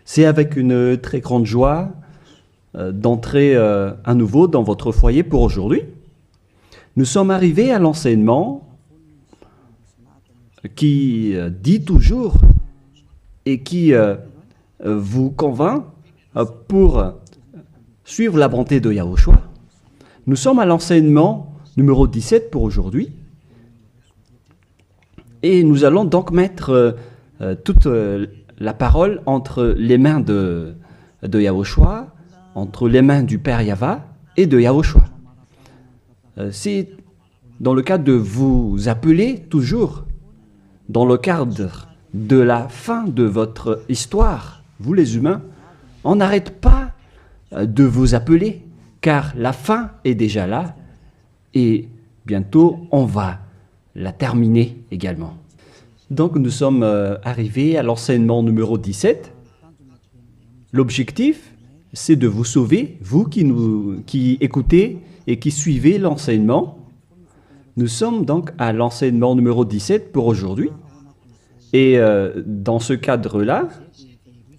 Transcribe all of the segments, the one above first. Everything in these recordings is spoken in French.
C'est avec une très grande joie d'entrer à nouveau dans votre foyer pour aujourd'hui. Nous sommes arrivés à l'enseignement qui dit toujours et qui vous convainc pour suivre la bonté de Yahushua. Nous sommes à l'enseignement numéro 17 pour aujourd'hui. Et nous allons donc mettre toute la parole entre les mains de Yahushua, entre les mains du Père Yahva et de Yahushua. C'est dans le cadre de vous appeler toujours, dans le cadre de la fin de votre histoire, vous les humains, on n'arrête pas de vous appeler, car la fin est déjà là et bientôt on va la terminer également. Donc nous sommes arrivés à l'enseignement numéro 17. L'objectif, c'est de vous sauver, vous qui écoutez et qui suivez l'enseignement. Nous sommes donc à l'enseignement numéro 17 pour aujourd'hui. Et dans ce cadre-là,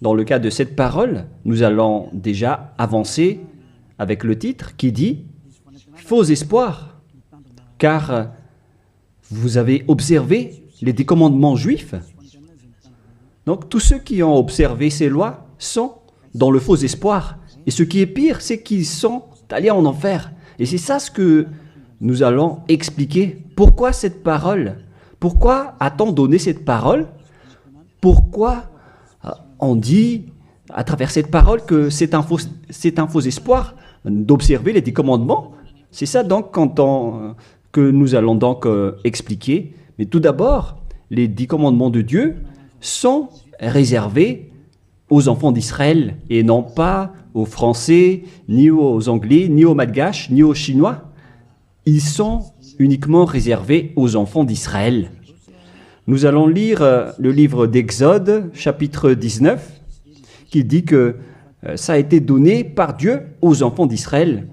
dans le cadre de cette parole, nous allons déjà avancer avec le titre qui dit « Faux espoir », car vous avez observé les 10 commandements juifs. Donc tous ceux qui ont observé ces lois sont dans le faux espoir. Et ce qui est pire, c'est qu'ils sont allés en enfer. Et c'est ça ce que nous allons expliquer. Pourquoi cette parole? Pourquoi a-t-on donné cette parole? Pourquoi on dit à travers cette parole que c'est un faux espoir d'observer les 10 commandements? C'est ça donc que nous allons donc expliquer. Mais tout d'abord, les 10 commandements de Dieu sont réservés aux enfants d'Israël et non pas aux Français, ni aux Anglais, ni aux Malgaches, ni aux Chinois. Ils sont uniquement réservés aux enfants d'Israël. Nous allons lire le livre d'Exode, chapitre 19, qui dit que ça a été donné par Dieu aux enfants d'Israël.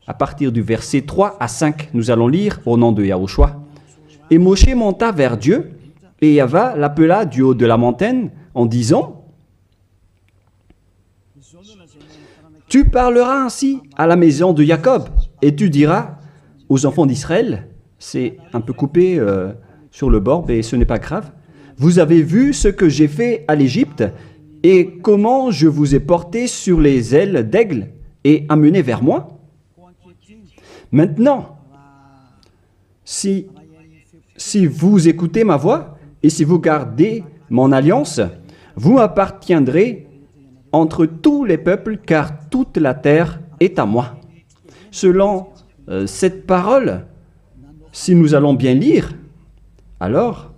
À partir du verset 3 à 5, nous allons lire au nom de Yahushua. « Et Moshe monta vers Dieu, et Yahva l'appela du haut de la montagne en disant « Tu parleras ainsi à la maison de Jacob, et tu diras aux enfants d'Israël, c'est un peu coupé sur le bord, mais ce n'est pas grave. Vous avez vu ce que j'ai fait à l'Égypte et comment je vous ai porté sur les ailes d'aigle et amené vers moi. Maintenant, si vous écoutez ma voix et si vous gardez mon alliance, vous appartiendrez entre tous les peuples, car toute la terre est à moi. » Selon cette parole, si nous allons bien lire, alors,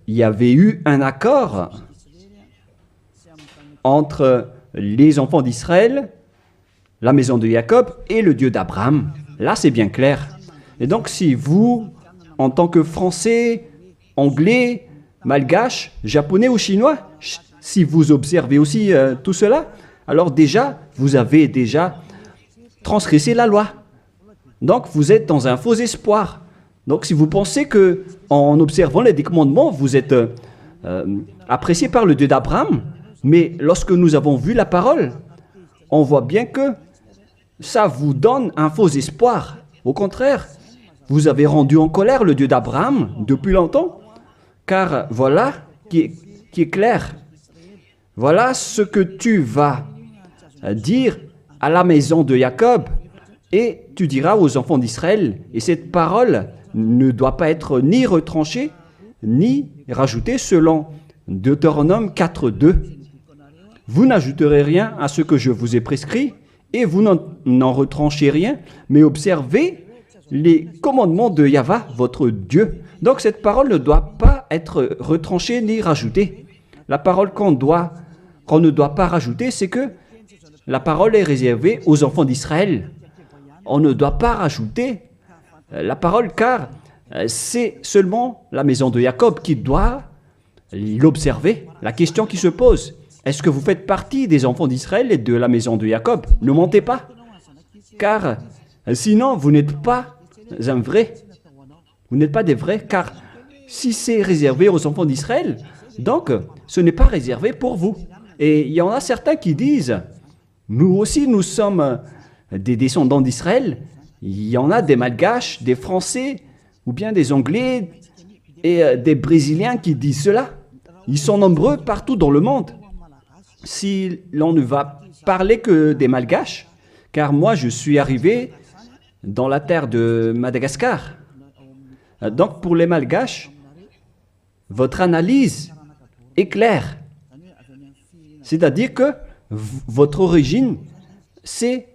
il y avait eu un accord entre les enfants d'Israël, la maison de Jacob et le Dieu d'Abraham. Là, c'est bien clair. Et donc, si vous, en tant que Français, Anglais, Malgache, Japonais ou Chinois, si vous observez aussi tout cela, alors déjà, vous avez déjà transgressé la loi. Donc, vous êtes dans un faux espoir. Donc, si vous pensez qu'en observant les 10 commandements, vous êtes apprécié par le Dieu d'Abraham, mais lorsque nous avons vu la parole, on voit bien que ça vous donne un faux espoir. Au contraire, vous avez rendu en colère le Dieu d'Abraham depuis longtemps, car voilà qui est clair. Voilà ce que tu vas dire à la maison de Jacob, et tu diras aux enfants d'Israël, et cette parole ne doit pas être ni retranchée, ni rajoutée selon Deutéronome 4.2. Vous n'ajouterez rien à ce que je vous ai prescrit, et vous n'en retranchez rien, mais observez les commandements de Yahva, votre Dieu. Donc cette parole ne doit pas être retranchée ni rajoutée. La parole qu'on ne doit pas rajouter, c'est que la parole est réservée aux enfants d'Israël. On ne doit pas rajouter la parole, car c'est seulement la maison de Jacob qui doit l'observer. La question qui se pose, est-ce que vous faites partie des enfants d'Israël et de la maison de Jacob? Ne mentez pas, car sinon vous n'êtes pas un vrai. Vous n'êtes pas des vrais, car Si c'est réservé aux enfants d'Israël, donc ce n'est pas réservé pour vous. Et il y en a certains qui disent, nous aussi nous sommes des descendants d'Israël. Il y en a des Malgaches, des Français, ou bien des Anglais et des Brésiliens qui disent cela. Ils sont nombreux partout dans le monde. Si l'on ne va parler que des Malgaches, car moi je suis arrivé dans la terre de Madagascar. Donc pour les Malgaches, votre analyse est claire. C'est-à-dire que votre origine, c'est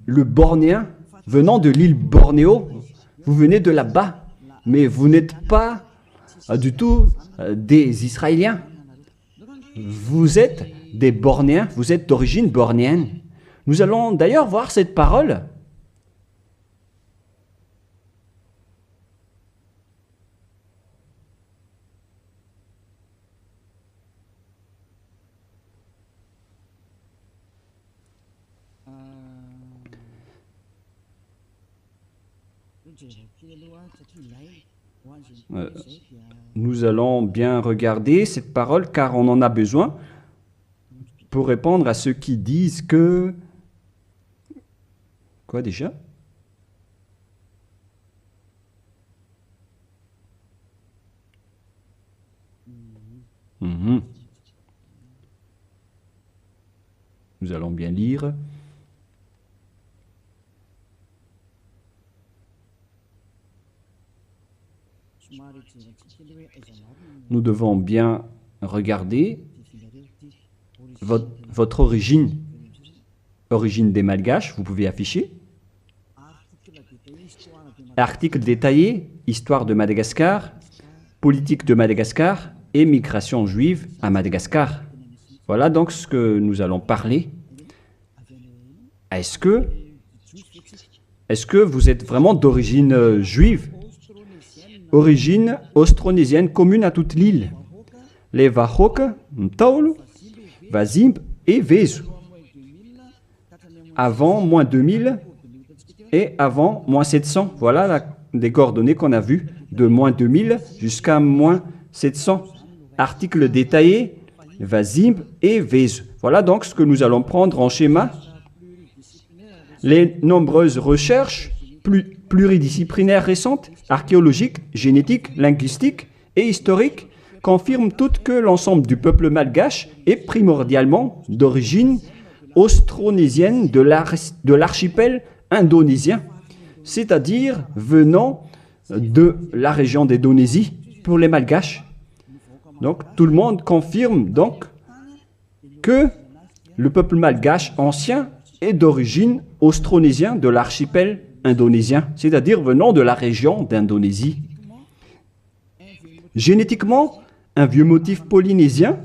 le Bornéen venant de l'île Bornéo. Vous venez de là-bas, mais vous n'êtes pas du tout des Israéliens. Vous êtes des Bornéens, vous êtes d'origine bornéenne. Nous allons d'ailleurs voir cette parole. Nous allons bien regarder cette parole car on en a besoin pour répondre à ceux qui disent que... Quoi déjà? Nous allons bien lire. Nous devons bien regarder votre origine des Malgaches, vous pouvez afficher. Article détaillé, histoire de Madagascar, politique de Madagascar et migration juive à Madagascar. Voilà donc ce que nous allons parler. Est-ce que vous êtes vraiment d'origine juive? Origine austronésienne commune à toute l'île. Les Wahok, Mtaulu, Wazimb et Vezu. Avant moins 2000 et avant moins 700. Voilà les coordonnées qu'on a vues de moins 2000 jusqu'à moins 700. Article détaillé, Wazimb et Vezu. Voilà donc ce que nous allons prendre en schéma. Les nombreuses recherches pluridisciplinaires récentes, archéologiques, génétiques, linguistiques et historiques, confirment toutes que l'ensemble du peuple malgache est primordialement d'origine austronésienne de l'archipel indonésien, c'est-à-dire venant de la région d'Indonésie pour les Malgaches. Donc tout le monde confirme donc que le peuple malgache ancien est d'origine austronésienne de l'archipel indonésien, c'est-à-dire venant de la région d'Indonésie. Génétiquement, un vieux motif polynésien.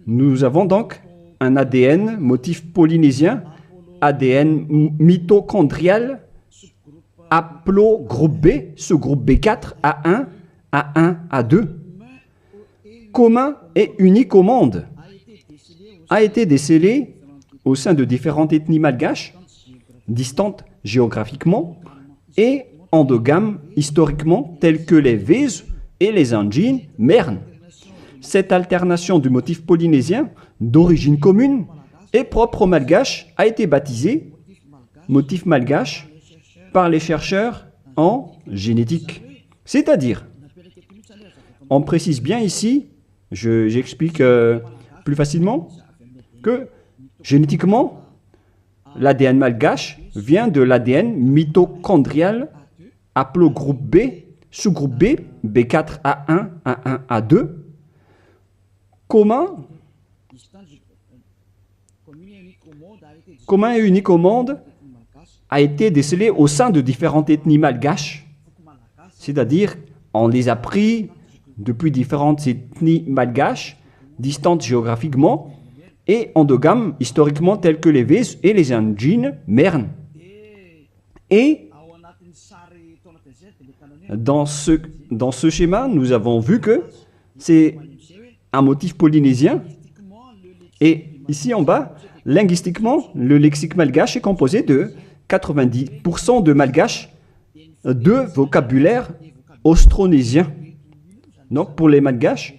Nous avons donc un ADN motif polynésien, ADN mitochondrial, haplogroupe B, sous-groupe B4, A1, A1, A2, commun et unique au monde, a été décelé au sein de différentes ethnies malgaches, distantes géographiquement et endogames historiquement, telles que les Vezu et les Anjin Mern. Cette alternation du motif polynésien d'origine commune et propre au malgache a été baptisée motif malgache par les chercheurs en génétique. C'est-à-dire, on précise bien ici, j'explique plus facilement, que génétiquement, l'ADN malgache vient de l'ADN mitochondrial haplogroupe B, sous-groupe B, B4, A1, A1, A2, commun et unique au monde, a été décelé au sein de différentes ethnies malgaches, c'est-à-dire on les a pris depuis différentes ethnies malgaches, distantes géographiquement, et endogames historiquement tels que les Vezu et les Anjin Mern. Et dans ce schéma, nous avons vu que c'est un motif polynésien. Et ici en bas, linguistiquement, le lexique malgache est composé de 90% de malgache de vocabulaire austronésien. Donc pour les Malgaches,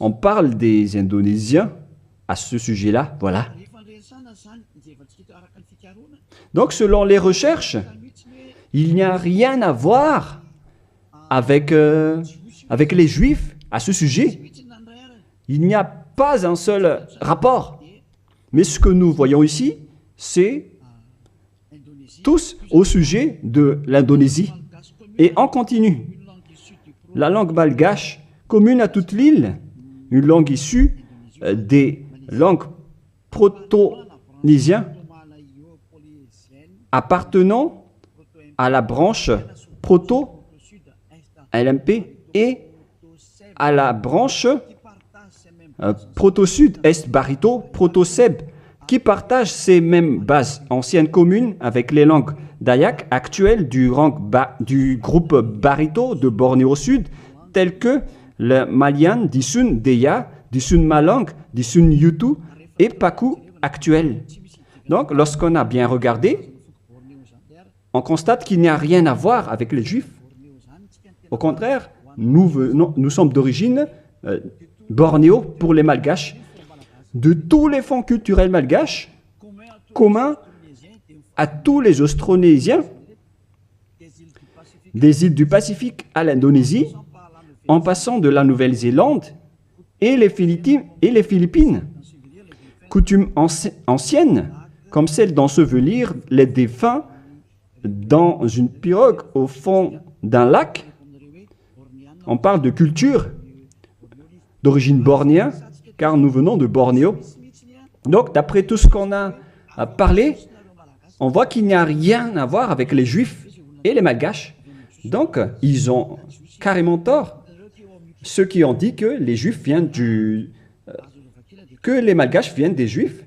on parle des Indonésiens à ce sujet-là, voilà. Donc selon les recherches, il n'y a rien à voir avec les Juifs à ce sujet. Il n'y a pas un seul rapport. Mais ce que nous voyons ici, c'est tous au sujet de l'Indonésie. Et on continue. La langue malgache, commune à toute l'île, une langue issue des langues proto-nésiennes appartenant à la branche proto-LMP et à la branche proto-sud-est barito, proto-seb, qui partagent ces mêmes bases anciennes communes avec les langues dayak actuelles du groupe barito de Bornéo Sud, telles que le Malian, Disun Deya, Disun Malang, Disun Yutu et Paku actuel. Donc, lorsqu'on a bien regardé, on constate qu'il n'y a rien à voir avec les Juifs. Au contraire, nous sommes d'origine bornéo pour les Malgaches. De tous les fonds culturels malgaches, communs à tous les Austronésiens, des îles du Pacifique à l'Indonésie, en passant de la Nouvelle-Zélande et les Philippines. Coutumes anciennes, comme celle d'ensevelir les défunts dans une pirogue au fond d'un lac. On parle de culture d'origine bornéenne, car nous venons de Bornéo. Donc, d'après tout ce qu'on a parlé, on voit qu'il n'y a rien à voir avec les Juifs et les Malgaches. Donc, ils ont carrément tort. Ceux qui ont dit que les Juifs viennent que les Malgaches viennent des Juifs.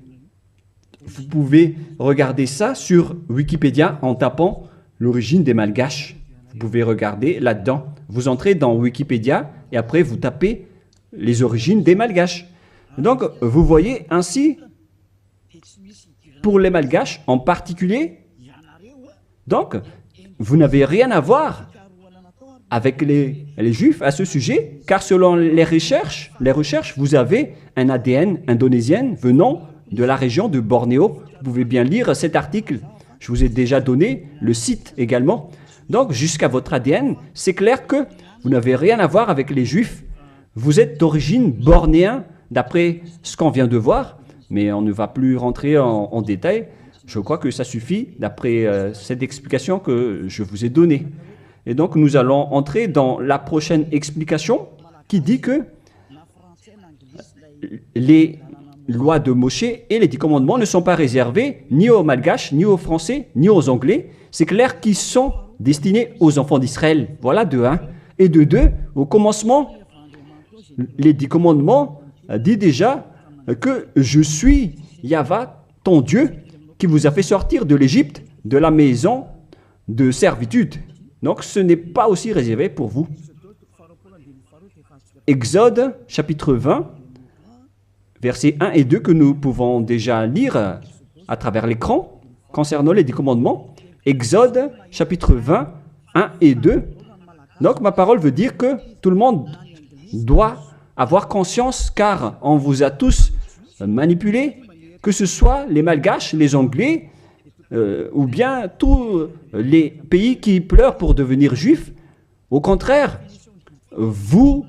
Vous pouvez regarder ça sur Wikipédia en tapant l'origine des Malgaches. Vous pouvez regarder là-dedans. Vous entrez dans Wikipédia et après vous tapez les origines des Malgaches. Donc, vous voyez ainsi, pour les Malgaches en particulier, donc, vous n'avez rien à voir avec les Juifs à ce sujet, car selon les recherches, vous avez un ADN indonésien venant de la région de Bornéo. Vous pouvez bien lire cet article. Je vous ai déjà donné le site également. Donc, jusqu'à votre ADN, c'est clair que vous n'avez rien à voir avec les Juifs. Vous êtes d'origine bornéenne, d'après ce qu'on vient de voir, mais on ne va plus rentrer en détail. Je crois que ça suffit d'après cette explication que je vous ai donnée. Et donc, nous allons entrer dans la prochaine explication qui dit que les lois de Moshe et les 10 commandements ne sont pas réservés ni aux Malgaches, ni aux Français, ni aux Anglais. C'est clair qu'ils sont destinés aux enfants d'Israël. Voilà de 1. Et de 2, au commencement, les 10 commandements dit déjà que je suis Yahva, ton Dieu, qui vous a fait sortir de l'Égypte, de la maison de servitude. Donc ce n'est pas aussi réservé pour vous. Exode, chapitre 20, versets 1 et 2 que nous pouvons déjà lire à travers l'écran concernant les 10 commandements. Exode, chapitre 20, 1 et 2. Donc ma parole veut dire que tout le monde doit avoir conscience, car on vous a tous manipulés, que ce soit les Malgaches, les Anglais, ou bien tous les pays qui pleurent pour devenir juifs. Au contraire, vous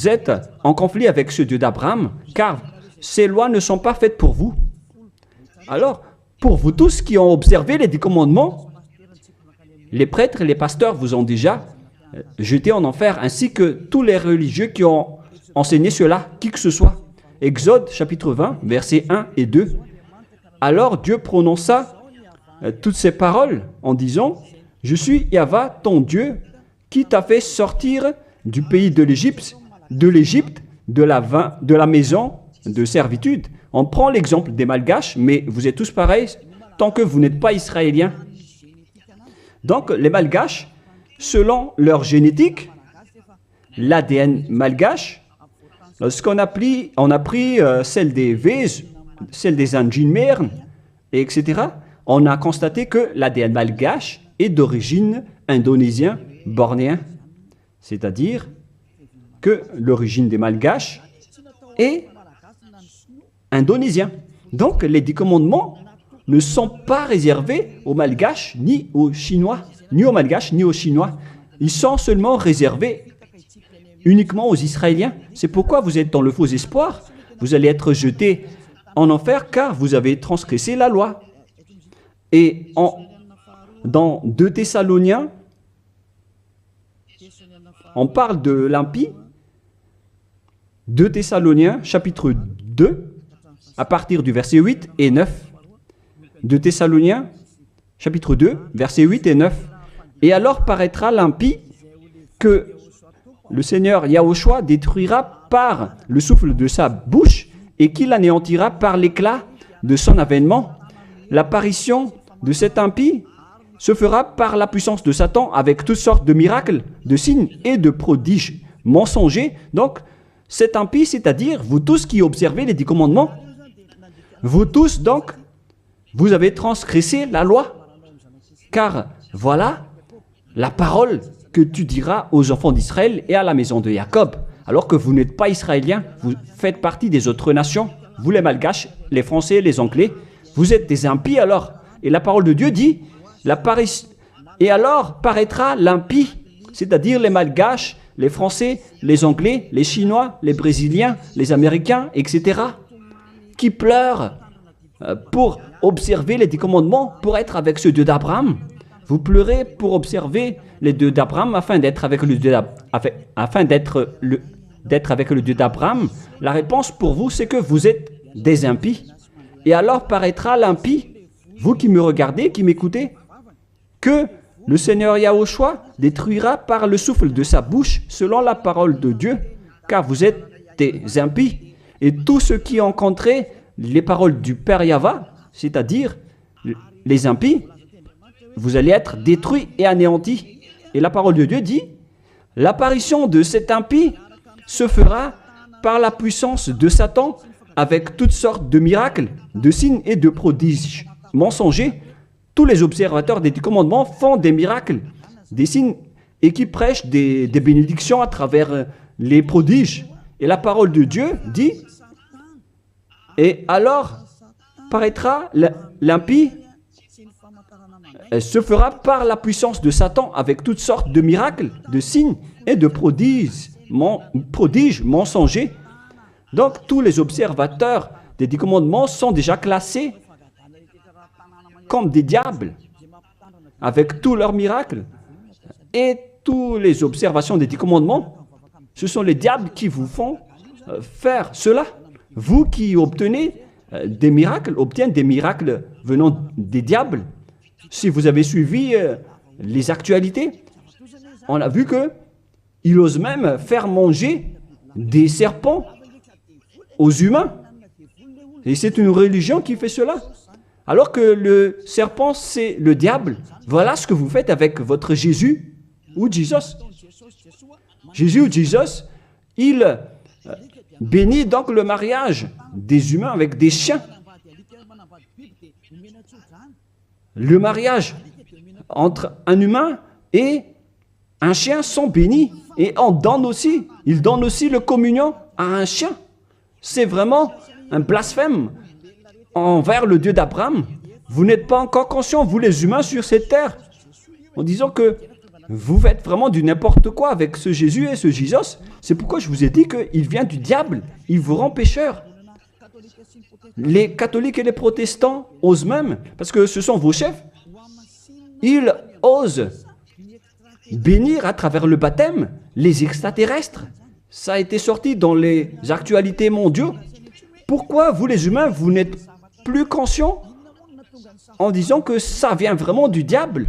êtes en conflit avec ce Dieu d'Abraham, car ces lois ne sont pas faites pour vous. Alors, pour vous tous qui ont observé les 10 commandements, les prêtres et les pasteurs vous ont déjà jeté en enfer, ainsi que tous les religieux qui ont enseigné cela, qui que ce soit. Exode chapitre 20, versets 1 et 2. Alors Dieu prononça toutes ces paroles en disant « Je suis Yahva, ton Dieu, qui t'a fait sortir du pays de l'Égypte, de la maison de servitude. » On prend l'exemple des Malgaches, mais vous êtes tous pareils tant que vous n'êtes pas israéliens. Donc les Malgaches, selon leur génétique, l'ADN malgache, lorsqu'on a pris celle des Vez, celle des Anjinmer, etc., on a constaté que l'ADN malgache est d'origine indonésien bornéen, c'est-à-dire que l'origine des Malgaches est indonésien. Donc les 10 commandements ne sont pas réservés aux Malgaches ni aux Chinois, ni aux Malgaches ni aux Chinois. Ils sont seulement réservés uniquement aux Israéliens. C'est pourquoi vous êtes dans le faux espoir. Vous allez être jetés en enfer car vous avez transgressé la loi. Et dans 2 Thessaloniens, on parle de l'impie. 2 Thessaloniens, chapitre 2, à partir du verset 8 et 9. 2 Thessaloniens, chapitre 2, versets 8 et 9. Et alors paraîtra l'impie que le Seigneur Yahushua détruira par le souffle de sa bouche et qu'il anéantira par l'éclat de son avènement. L'apparition de cet impie se fera par la puissance de Satan avec toutes sortes de miracles, de signes et de prodiges mensongers. Donc, cet impie, c'est-à-dire vous tous qui observez les 10 commandements, vous tous donc, vous avez transgressé la loi. Car voilà la parole que tu diras aux enfants d'Israël et à la maison de Jacob. Alors que vous n'êtes pas israéliens, vous faites partie des autres nations. Vous les Malgaches, les Français, les Anglais, vous êtes des impies alors. Et la parole de Dieu dit, et alors paraîtra l'impie, c'est-à-dire les Malgaches, les Français, les Anglais, les Chinois, les Brésiliens, les Américains, etc., qui pleurent pour observer les 10 commandements, pour être avec ce Dieu d'Abraham. Vous pleurez pour observer les Dieux d'Abraham afin d'être avec le Dieu d'Abraham. La réponse pour vous, c'est que vous êtes des impies. Et alors paraîtra l'impie, vous qui me regardez, qui m'écoutez, que le Seigneur Yahushua détruira par le souffle de sa bouche selon la parole de Dieu, car vous êtes des impies. Et tous ceux qui ont rencontré les paroles du Père Yahva, c'est-à-dire les impies, vous allez être détruits et anéantis. Et la parole de Dieu dit, l'apparition de cet impie se fera par la puissance de Satan avec toutes sortes de miracles, de signes et de prodiges mensongers. Tous les observateurs des 10 commandements font des miracles, des signes et qui prêchent des bénédictions à travers les prodiges. Et la parole de Dieu dit, et alors paraîtra l'impie, elle se fera par la puissance de Satan avec toutes sortes de miracles, de signes et de prodiges mensongers. Donc tous les observateurs des 10 commandements sont déjà classés comme des diables avec tous leurs miracles. Et toutes les observations des 10 commandements, ce sont les diables qui vous font faire cela. Vous qui obtenez des miracles, obtiennent des miracles venant des diables. Si vous avez suivi les actualités, on a vu qu'il ose même faire manger des serpents aux humains. Et c'est une religion qui fait cela. Alors que le serpent, c'est le diable. Voilà ce que vous faites avec votre Jésus ou Jesus. Jésus ou Jesus, il bénit donc le mariage des humains avec des chiens. Le mariage entre un humain et un chien sont bénis. Et il donne aussi le communion à un chien. C'est vraiment un blasphème envers le Dieu d'Abraham. Vous n'êtes pas encore conscients, vous les humains sur cette terre, en disant que vous faites vraiment du n'importe quoi avec ce Jésus et ce Jesus. C'est pourquoi je vous ai dit qu'il vient du diable. Il vous rend pécheur. Les catholiques et les protestants osent même, parce que ce sont vos chefs, ils osent bénir à travers le baptême les extraterrestres. Ça a été sorti dans les actualités mondiaux. Pourquoi vous les humains, vous n'êtes plus conscients en disant que ça vient vraiment du diable?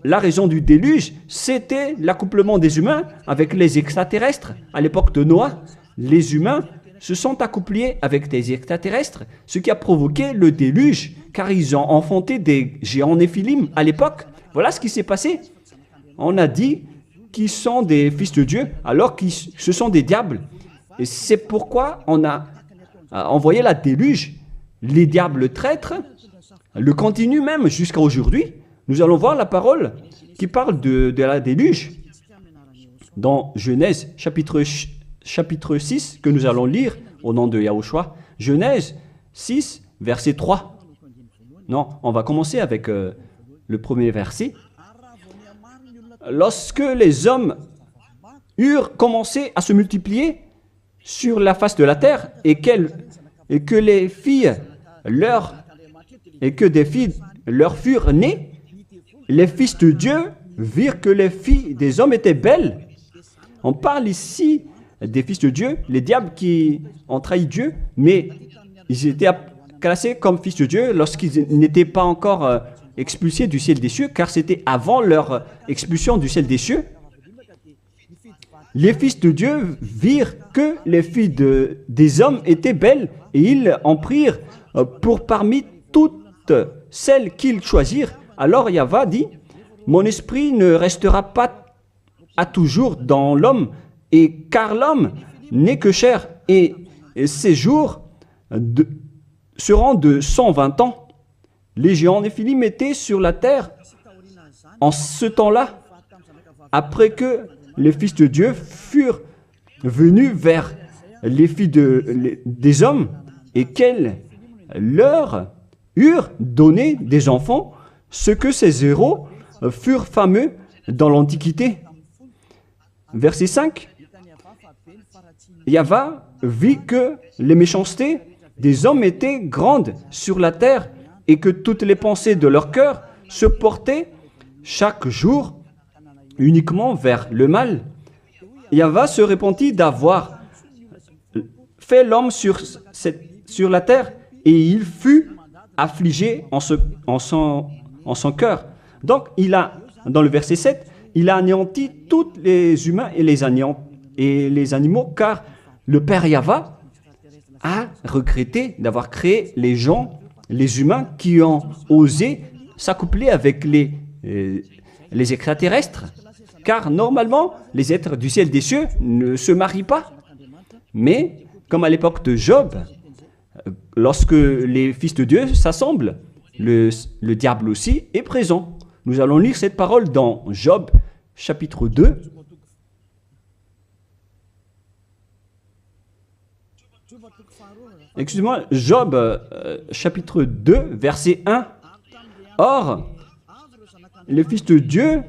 La raison du déluge, c'était l'accouplement des humains avec les extraterrestres. À l'époque de Noah, les humains se sont accouplés avec des extraterrestres, ce qui a provoqué le déluge, car ils ont enfanté des géants néphilim à l'époque. Voilà ce qui s'est passé. On a dit qu'ils sont des fils de Dieu, alors que ce sont des diables. Et c'est pourquoi on a envoyé la déluge. Les diables traîtres le continuent même jusqu'à aujourd'hui. Nous allons voir la parole qui parle de la déluge dans Genèse chapitre 6 que nous allons lire au nom de Yahushua. Genèse 6, verset 3. Non, on va commencer avec le premier verset. Lorsque les hommes eurent commencé à se multiplier sur la face de la terre et que des filles leur furent nées, les fils de Dieu virent que les filles des hommes étaient belles. On parle ici des fils de Dieu, les diables qui ont trahi Dieu, mais ils étaient classés comme fils de Dieu lorsqu'ils n'étaient pas encore expulsés du ciel des cieux, car c'était avant leur expulsion du ciel des cieux. Les fils de Dieu virent que les filles des hommes étaient belles, et ils en prirent pour parmi toutes celles qu'ils choisirent. Alors Yahva dit, « Mon esprit ne restera pas à toujours dans l'homme, et car l'homme n'est que chair, et ses jours seront de 120 ans. » Les géants Néphilim étaient sur la terre en ce temps-là, après que les fils de Dieu furent venus vers les filles des hommes et qu'elles leur eurent donné des enfants, ce que ces héros furent fameux dans l'Antiquité. Verset 5. Yahva vit que les méchancetés des hommes étaient grandes sur la terre et que toutes les pensées de leur cœur se portaient chaque jour uniquement vers le mal. Yahva se repentit d'avoir fait l'homme sur la terre et il fut affligé en son cœur. Donc, dans le verset 7, il a anéanti tous les humains et les animaux, car le Père Yahva a regretté d'avoir créé les gens, les humains qui ont osé s'accoupler avec les extraterrestres. Car normalement, les êtres du ciel des cieux ne se marient pas. Mais, comme à l'époque de Job, lorsque les fils de Dieu s'assemblent, le diable aussi est présent. Nous allons lire cette parole dans Job, chapitre 2. Excusez-moi, Job, chapitre 2, verset 1. Or, les fils de Dieu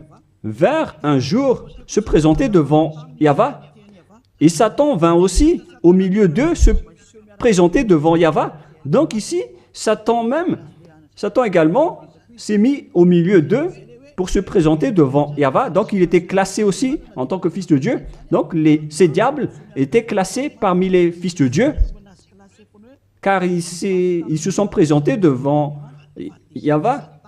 vinrent un jour se présenter devant Yahva, et Satan vint aussi au milieu d'eux se présenter devant Yahva. Donc ici, Satan également s'est mis au milieu d'eux pour se présenter devant Yahva. Donc il était classé aussi en tant que fils de Dieu. Donc ces diables étaient classés parmi les fils de Dieu, car ils se sont présentés devant Yahva.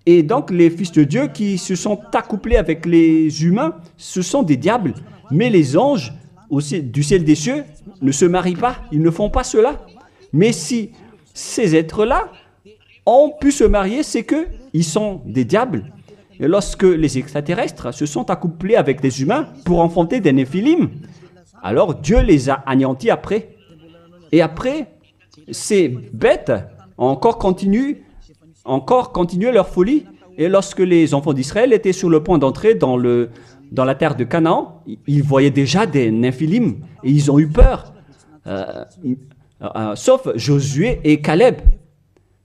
Et donc les fils de Dieu qui se sont accouplés avec les humains, ce sont des diables. Mais les anges du ciel des cieux ne se marient pas, ils ne font pas cela. Mais si ces êtres-là ont pu se marier, c'est qu'ils sont des diables. Et lorsque les extraterrestres se sont accouplés avec des humains pour enfanter des Néphilim, alors Dieu les a anéantis après. Et après, ces bêtes ont encore continué leur folie. Et lorsque les enfants d'Israël étaient sur le point d'entrer dans la terre de Canaan, ils voyaient déjà des Néphilim et ils ont eu peur, sauf Josué et Caleb.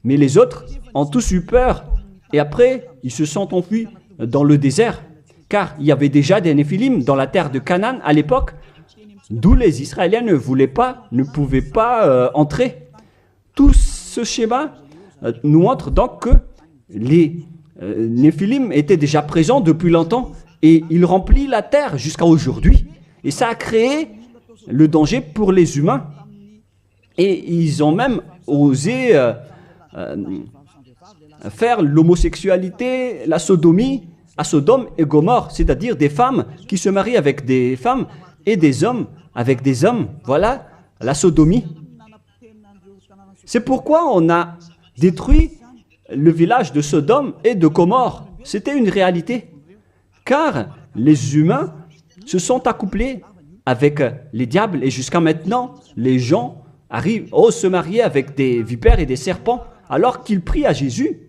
Mais les autres ont tous eu peur et après ils se sont enfuis dans le désert, car il y avait déjà des Néphilim dans la terre de Canaan à l'époque, d'où les Israéliens ne pouvaient pas entrer. Tout ce schéma nous montre donc que les Néphilim étaient déjà présents depuis longtemps et ils remplissent la terre jusqu'à aujourd'hui. Et ça a créé le danger pour les humains. Et ils ont même osé faire l'homosexualité, la sodomie à Sodome et Gomorrhe, c'est-à-dire des femmes qui se marient avec des femmes et des hommes avec des hommes. Voilà la sodomie. C'est pourquoi on a détruit le village de Sodome et de Gomorrhe. C'était une réalité. Car les humains se sont accouplés avec les diables et jusqu'à maintenant, les gens osent se marier avec des vipères et des serpents alors qu'ils prient à Jésus.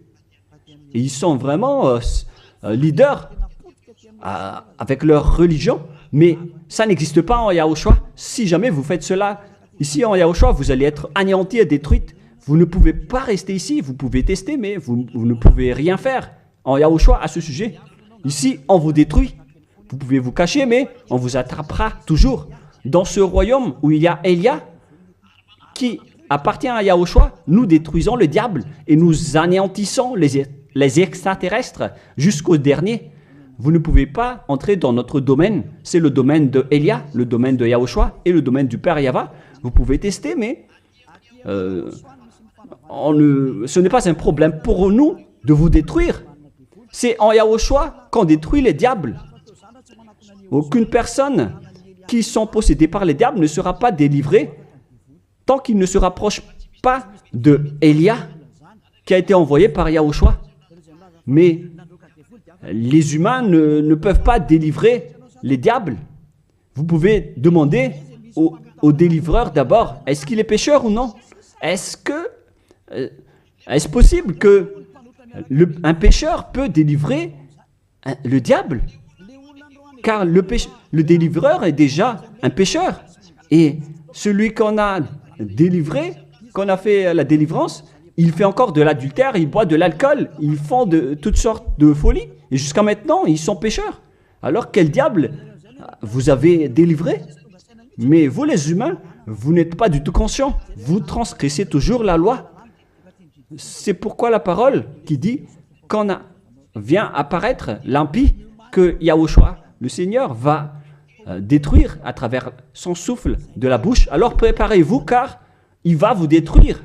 Et ils sont vraiment leaders avec leur religion. Mais ça n'existe pas en Yahushua. Si jamais vous faites cela ici en Yahushua, vous allez être anéantis et détruits. Vous ne pouvez pas rester ici. Vous pouvez tester, mais vous ne pouvez rien faire en Yahushua à ce sujet. Ici, on vous détruit. Vous pouvez vous cacher, mais on vous attrapera toujours. Dans ce royaume où il y a Elia, qui appartient à Yahushua, nous détruisons le diable et nous anéantissons les extraterrestres jusqu'au dernier. Vous ne pouvez pas entrer dans notre domaine. C'est le domaine de Elia, le domaine de Yahushua et le domaine du Père Yahva. Vous pouvez tester, mais ce n'est pas un problème pour nous de vous détruire. C'est en Yahushua qu'on détruit les diables. Aucune personne qui sont possédées par les diables ne sera pas délivrée tant qu'il ne se rapproche pas de Elia qui a été envoyé par Yahushua. Mais les humains ne peuvent pas délivrer les diables. Vous pouvez demander au délivreur d'abord, est-ce qu'il est pécheur ou non? Est-ce possible que un pécheur peut délivrer le diable? Car le délivreur est déjà un pécheur. Et celui qu'on a délivré, qu'on a fait la délivrance, il fait encore de l'adultère, il boit de l'alcool, ils font de toutes sortes de folies. Et jusqu'à maintenant, ils sont pécheurs. Alors quel diable vous avez délivré? Mais vous les humains, vous n'êtes pas du tout conscients. Vous transgressez toujours la loi. C'est pourquoi la parole qui dit quand vient apparaître l'impie, que Yahushua, le Seigneur, va détruire à travers son souffle de la bouche. Alors préparez-vous car il va vous détruire.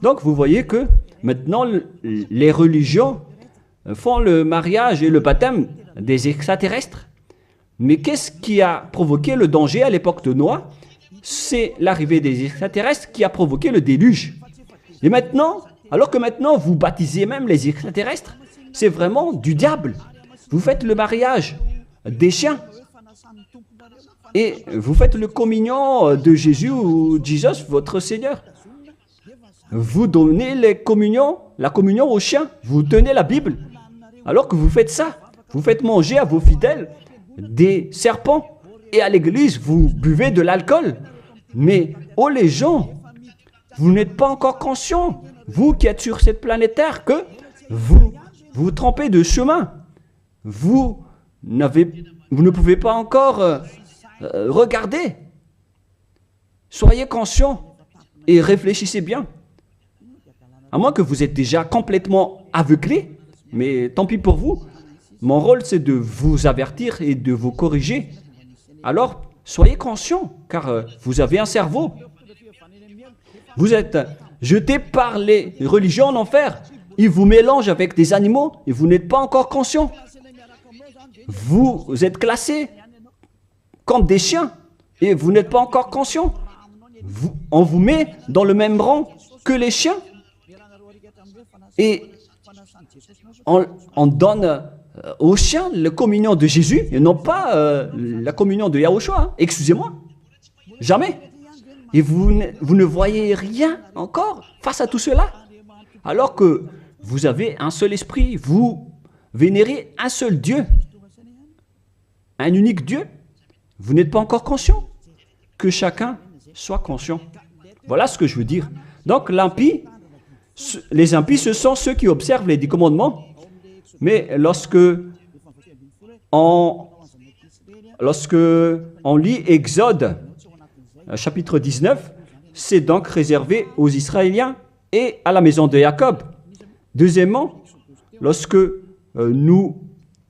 Donc vous voyez que maintenant les religions font le mariage et le baptême des extraterrestres. Mais qu'est-ce qui a provoqué le danger à l'époque de Noé? C'est l'arrivée des extraterrestres qui a provoqué le déluge. Et maintenant, alors que maintenant vous baptisez même les extraterrestres, c'est vraiment du diable. Vous faites le mariage des chiens. Et vous faites le communion de Jésus ou Jesus, votre Seigneur. Vous donnez la communion aux chiens. Vous tenez la Bible. Alors que vous faites ça, vous faites manger à vos fidèles des serpents. Et à l'église, vous buvez de l'alcool. Mais, oh les gens, vous n'êtes pas encore conscients, vous qui êtes sur cette planète Terre, que vous trompez de chemin. Vous ne pouvez pas encore regarder. Soyez conscients et réfléchissez bien. À moins que vous êtes déjà complètement aveuglé, mais tant pis pour vous. Mon rôle, c'est de vous avertir et de vous corriger. Alors, soyez conscients, car vous avez un cerveau. Vous êtes jetés par les religions en enfer. Ils vous mélangent avec des animaux et vous n'êtes pas encore conscients. Vous êtes classés comme des chiens et vous n'êtes pas encore conscients. On vous met dans le même rang que les chiens. Et on donne aux chiens la communion de Jésus et non pas la communion de Yahushua. Excusez-moi. Jamais. Et vous ne voyez rien encore face à tout cela. Alors que vous avez un seul esprit, vous vénérez un seul Dieu, un unique Dieu. Vous n'êtes pas encore conscient. Que chacun soit conscient. Voilà ce que je veux dire. Donc les impies, ce sont ceux qui observent les 10 commandements. Mais lorsque on lit Exode, chapitre 19, c'est donc réservé aux Israéliens et à la maison de Jacob. Deuxièmement, lorsque nous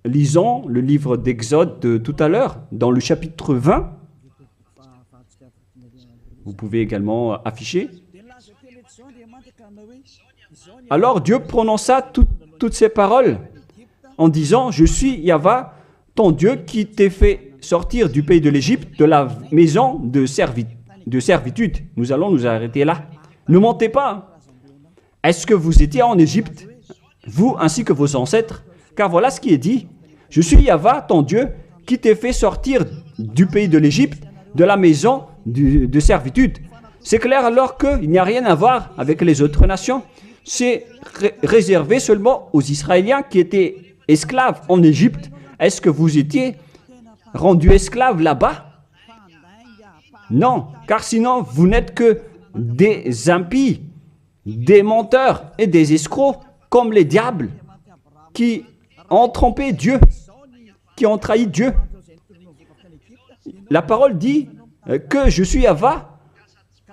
lisons le livre d'Exode de tout à l'heure, dans le chapitre 20, vous pouvez également afficher. Alors Dieu prononça toutes ces paroles en disant « Je suis Yahva, ton Dieu, qui t'ai fait sortir du pays de l'Égypte, de la maison de servitude. » Nous allons nous arrêter là. Ne montez pas. Est-ce que vous étiez en Égypte, vous ainsi que vos ancêtres? Car voilà ce qui est dit. « Je suis Yahva, ton Dieu, qui t'ai fait sortir du pays de l'Égypte, de la maison de servitude. » C'est clair alors qu'il n'y a rien à voir avec les autres nations. c'est réservé seulement aux Israéliens qui étaient esclaves en Égypte. Est-ce que vous étiez rendus esclaves là-bas? Non, car sinon vous n'êtes que des impies, des menteurs et des escrocs comme les diables qui ont trompé Dieu, qui ont trahi Dieu. La parole dit que je suis Yahva,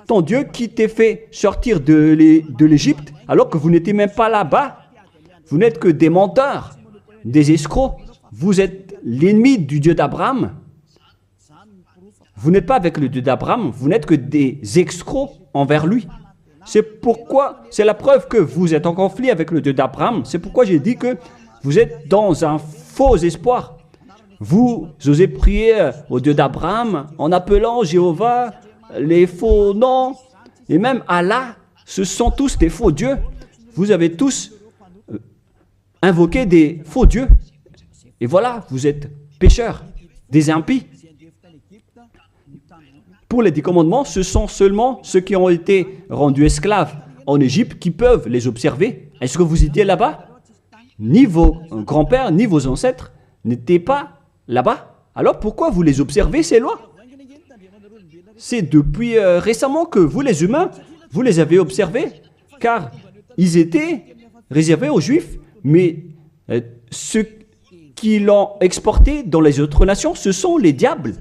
ton Dieu qui t'ai fait sortir de l'Égypte alors que vous n'étiez même pas là-bas. Vous n'êtes que des menteurs, des escrocs. Vous êtes l'ennemi du Dieu d'Abraham. Vous n'êtes pas avec le Dieu d'Abraham, vous n'êtes que des escrocs envers lui. C'est pourquoi, c'est la preuve que vous êtes en conflit avec le Dieu d'Abraham. C'est pourquoi j'ai dit que vous êtes dans un faux espoir. Vous osez prier au Dieu d'Abraham en appelant Jéhovah les faux noms. Et même Allah, ce sont tous des faux dieux. Vous avez tous invoqué des faux dieux. Et voilà, vous êtes pécheurs, des impies. Pour les 10 commandements, ce sont seulement ceux qui ont été rendus esclaves en Égypte qui peuvent les observer. Est-ce que vous étiez là-bas? Ni vos grands-pères, ni vos ancêtres n'étaient pas là-bas. Alors pourquoi vous les observez, ces lois? C'est depuis récemment que vous, les humains, vous les avez observés, car ils étaient réservés aux Juifs, mais ceux qui l'ont exporté dans les autres nations, ce sont les diables.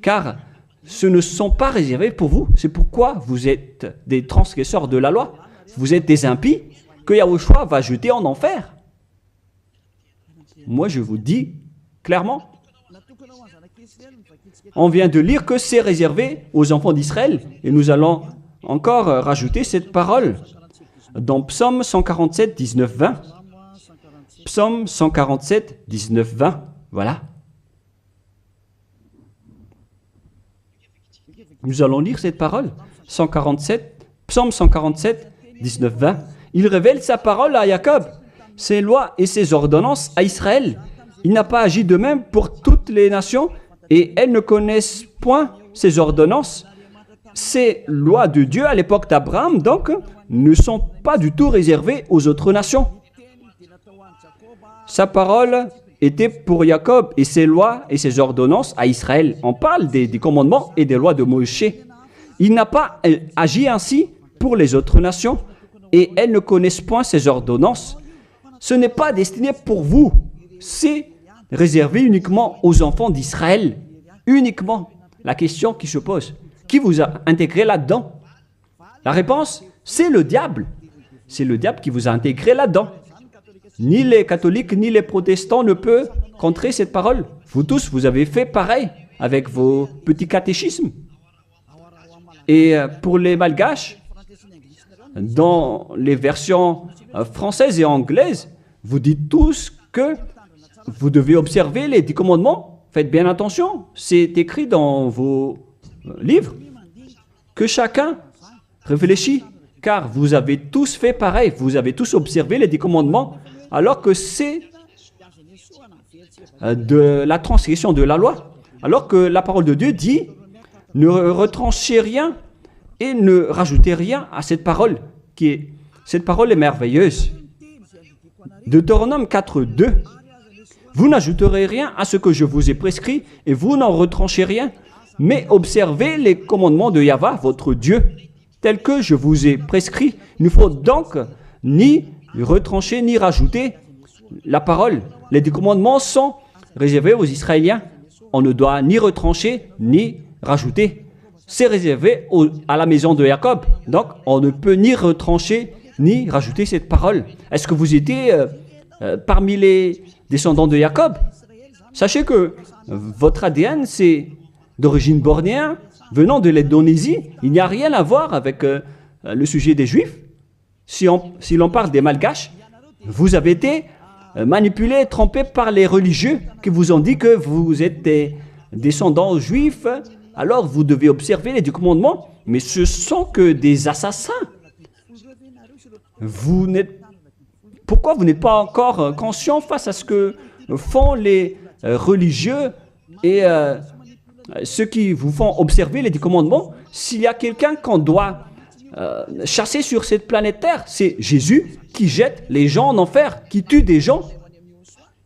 Car ce ne sont pas réservés pour vous. C'est pourquoi vous êtes des transgresseurs de la loi. Vous êtes des impies que Yahushua va jeter en enfer. Moi, je vous dis clairement. On vient de lire que c'est réservé aux enfants d'Israël. Et nous allons encore rajouter cette parole dans Psaume 147, 19, 20. Psaume 147, 19, 20. Voilà. Nous allons lire cette parole. Psaume 147, 19, 20. Il révèle sa parole à Jacob, ses lois et ses ordonnances à Israël. Il n'a pas agi de même pour toutes les nations et elles ne connaissent point ses ordonnances. Ces lois de Dieu à l'époque d'Abraham, donc, ne sont pas du tout réservées aux autres nations. Sa parole était pour Jacob et ses lois et ses ordonnances à Israël. On parle des commandements et des lois de Moïse. Il n'a pas agi ainsi pour les autres nations et elles ne connaissent point ses ordonnances. Ce n'est pas destiné pour vous, c'est réservé uniquement aux enfants d'Israël. Uniquement. La question qui se pose, qui vous a intégré là-dedans? La réponse, c'est le diable. C'est le diable qui vous a intégré là-dedans. Ni les catholiques, ni les protestants ne peuvent contrer cette parole. Vous tous, vous avez fait pareil avec vos petits catéchismes. Et pour les malgaches, dans les versions françaises et anglaises, vous dites tous que vous devez observer les 10 commandements. Faites bien attention, c'est écrit dans vos livres. Que chacun réfléchit, car vous avez tous fait pareil. Vous avez tous observé les 10 commandements, alors que c'est de la transgression de la loi. Alors que la parole de Dieu dit, ne retranchez rien et ne rajoutez rien à cette parole. Cette parole est merveilleuse. Deutéronome 4, 2. Vous n'ajouterez rien à ce que je vous ai prescrit et vous n'en retranchez rien, mais observez les commandements de Yahva, votre Dieu, tels que je vous ai prescrits. Il ne faut donc ni retrancher ni rajouter la parole. Les 10 commandements sont réservés aux Israéliens. On ne doit ni retrancher ni rajouter. C'est réservé à la maison de Jacob. Donc, on ne peut ni retrancher ni rajouter cette parole. Est-ce que vous étiez parmi les descendants de Jacob? Sachez que votre ADN, c'est d'origine bornéenne, venant de l'Indonésie. Il n'y a rien à voir avec le sujet des Juifs. Si l'on parle des Malgaches, vous avez été manipulés, trompés par les religieux qui vous ont dit que vous êtes des descendants juifs, alors vous devez observer les 10 commandements, mais ce sont que des assassins. Pourquoi vous n'êtes pas encore conscient face à ce que font les religieux et ceux qui vous font observer les 10 commandements? S'il y a quelqu'un qu'on doit chassés sur cette planète Terre. C'est Jésus qui jette les gens en enfer, qui tue des gens.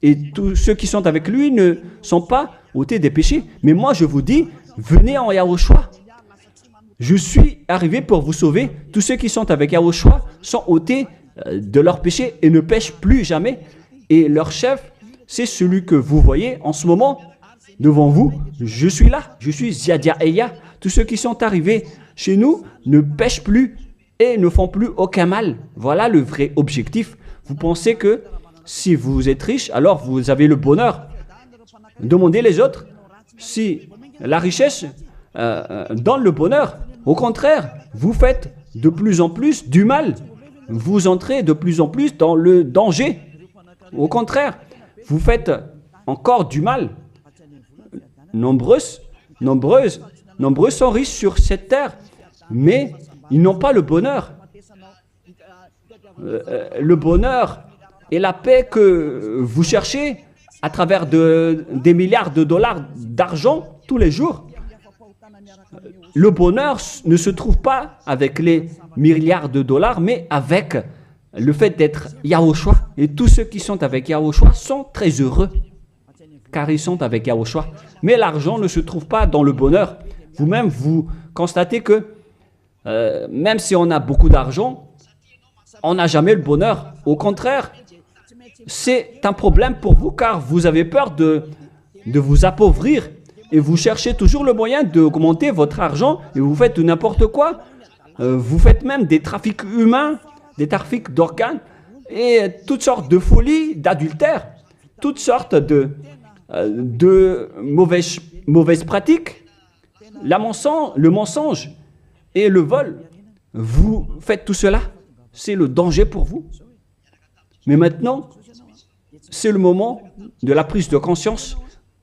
Et tous ceux qui sont avec lui ne sont pas ôtés des péchés. Mais moi, je vous dis, venez en Yahushua. Je suis arrivé pour vous sauver. Tous ceux qui sont avec Yahushua sont ôtés de leurs péchés et ne pêchent plus jamais. Et leur chef, c'est celui que vous voyez en ce moment devant vous. Je suis là, je suis Ziadia Eya. Tous ceux qui sont arrivés chez nous ne pêchent plus et ne font plus aucun mal. Voilà le vrai objectif. Vous pensez que si vous êtes riche, alors vous avez le bonheur. Demandez les autres si la richesse donne le bonheur. Au contraire, vous faites de plus en plus du mal. Vous entrez de plus en plus dans le danger. Au contraire, vous faites encore du mal. Nombreux sont riches sur cette terre, mais ils n'ont pas le bonheur. Le bonheur et la paix que vous cherchez à travers des milliards de dollars d'argent tous les jours. Le bonheur ne se trouve pas avec les milliards de dollars, mais avec le fait d'être Yahushua. Et tous ceux qui sont avec Yahushua sont très heureux, car ils sont avec Yahushua. Mais l'argent ne se trouve pas dans le bonheur. Vous-même, vous constatez que même si on a beaucoup d'argent, on n'a jamais le bonheur. Au contraire, c'est un problème pour vous, car vous avez peur de vous appauvrir. Et vous cherchez toujours le moyen d'augmenter votre argent et vous faites n'importe quoi. Vous faites même des trafics humains, des trafics d'organes et toutes sortes de folies, d'adultère, toutes sortes de mauvaises pratiques, le mensonge et le vol. Vous faites tout cela. C'est le danger pour vous. Mais maintenant, c'est le moment de la prise de conscience.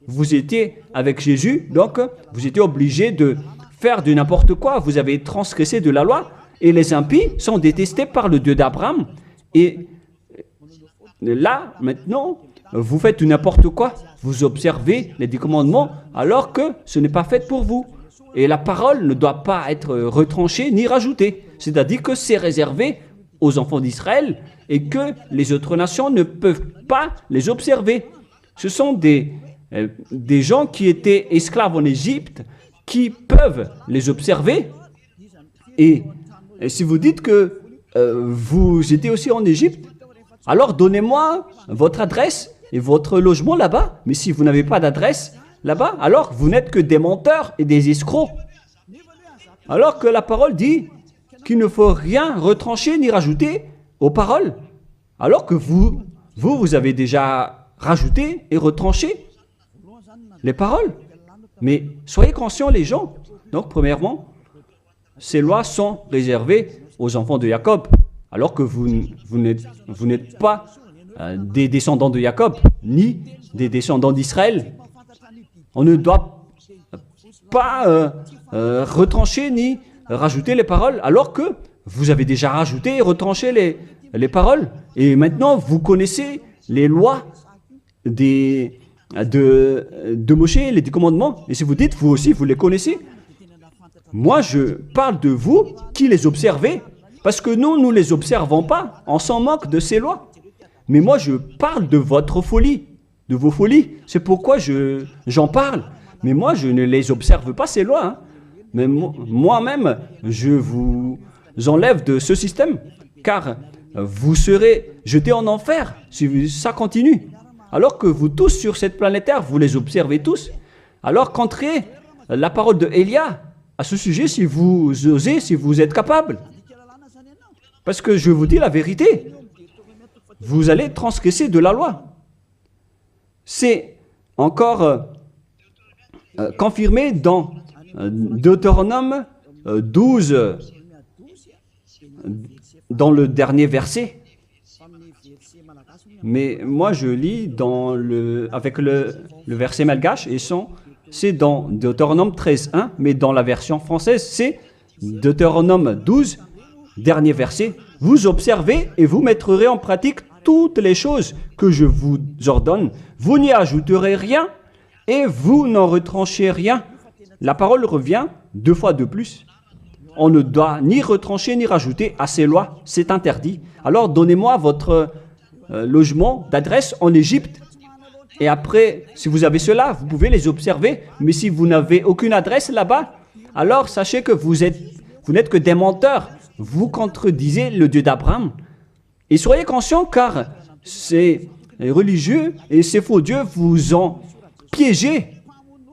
Vous étiez avec Jésus, donc vous étiez obligé de faire de n'importe quoi. Vous avez transgressé de la loi et les impies sont détestés par le Dieu d'Abraham. Et là, maintenant, vous faites n'importe quoi. Vous observez les 10 commandements alors que ce n'est pas fait pour vous. Et la parole ne doit pas être retranchée ni rajoutée. C'est-à-dire que c'est réservé aux enfants d'Israël et que les autres nations ne peuvent pas les observer. Ce sont des gens qui étaient esclaves en Égypte qui peuvent les observer. Et si vous dites que vous étiez aussi en Égypte, alors donnez-moi votre adresse et votre logement là-bas. Mais si vous n'avez pas d'adresse là-bas, alors vous n'êtes que des menteurs et des escrocs. Alors que la parole dit qu'il ne faut rien retrancher ni rajouter aux paroles. Alors que vous avez déjà rajouté et retranché les paroles. Mais soyez conscients les gens. Donc premièrement, ces lois sont réservées aux enfants de Jacob. Alors que vous n'êtes pas des descendants de Jacob, ni des descendants d'Israël. On ne doit pas retrancher ni rajouter les paroles, alors que vous avez déjà rajouté et retranché les paroles. Et maintenant, vous connaissez les lois de Moshe, les 10 commandements. Et si vous dites, vous aussi, vous les connaissez. Moi, je parle de vous qui les observez, parce que nous ne les observons pas. On s'en moque de ces lois. Mais moi, je parle de votre folie, de vos folies. C'est pourquoi j'en parle. Mais moi, je ne les observe pas, ces lois. Hein. Mais moi-même, je vous enlève de ce système, car vous serez jetés en enfer si ça continue. Alors que vous tous sur cette planète Terre, vous les observez tous. Alors qu'entrez la parole de Élia à ce sujet si vous osez, si vous êtes capable. Parce que je vous dis la vérité, vous allez transgresser de la loi. C'est encore confirmé dans Deutéronome 12, dans le dernier verset. Mais moi je lis avec le verset malgache et c'est dans Deutéronome 13.1, mais dans la version française c'est Deutéronome 12, dernier verset. Vous observez et vous mettrez en pratique toutes les choses que je vous ordonne. Vous n'y ajouterez rien et vous n'en retranchez rien. La parole revient 2 fois de plus. on ne doit ni retrancher ni rajouter à ces lois. C'est interdit. Alors donnez-moi votre logement d'adresse en Égypte. Et après, si vous avez cela, vous pouvez les observer. Mais si vous n'avez aucune adresse là-bas, alors sachez que vous n'êtes que des menteurs. Vous contredisez le Dieu d'Abraham. Et soyez conscients car ces religieux et ces faux dieux vous ont piégé.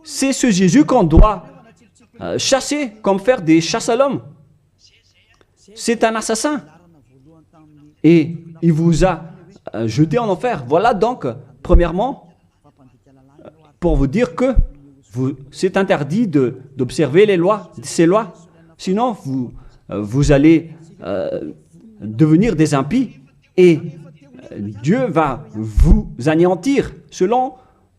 C'est ce Jésus qu'on doit chasser, comme faire des chasses à l'homme. C'est un assassin. Et il vous a jeté en enfer. Voilà donc, premièrement, pour vous dire que c'est interdit d'observer ces lois. Sinon, vous allez devenir des impies et Dieu va vous anéantir selon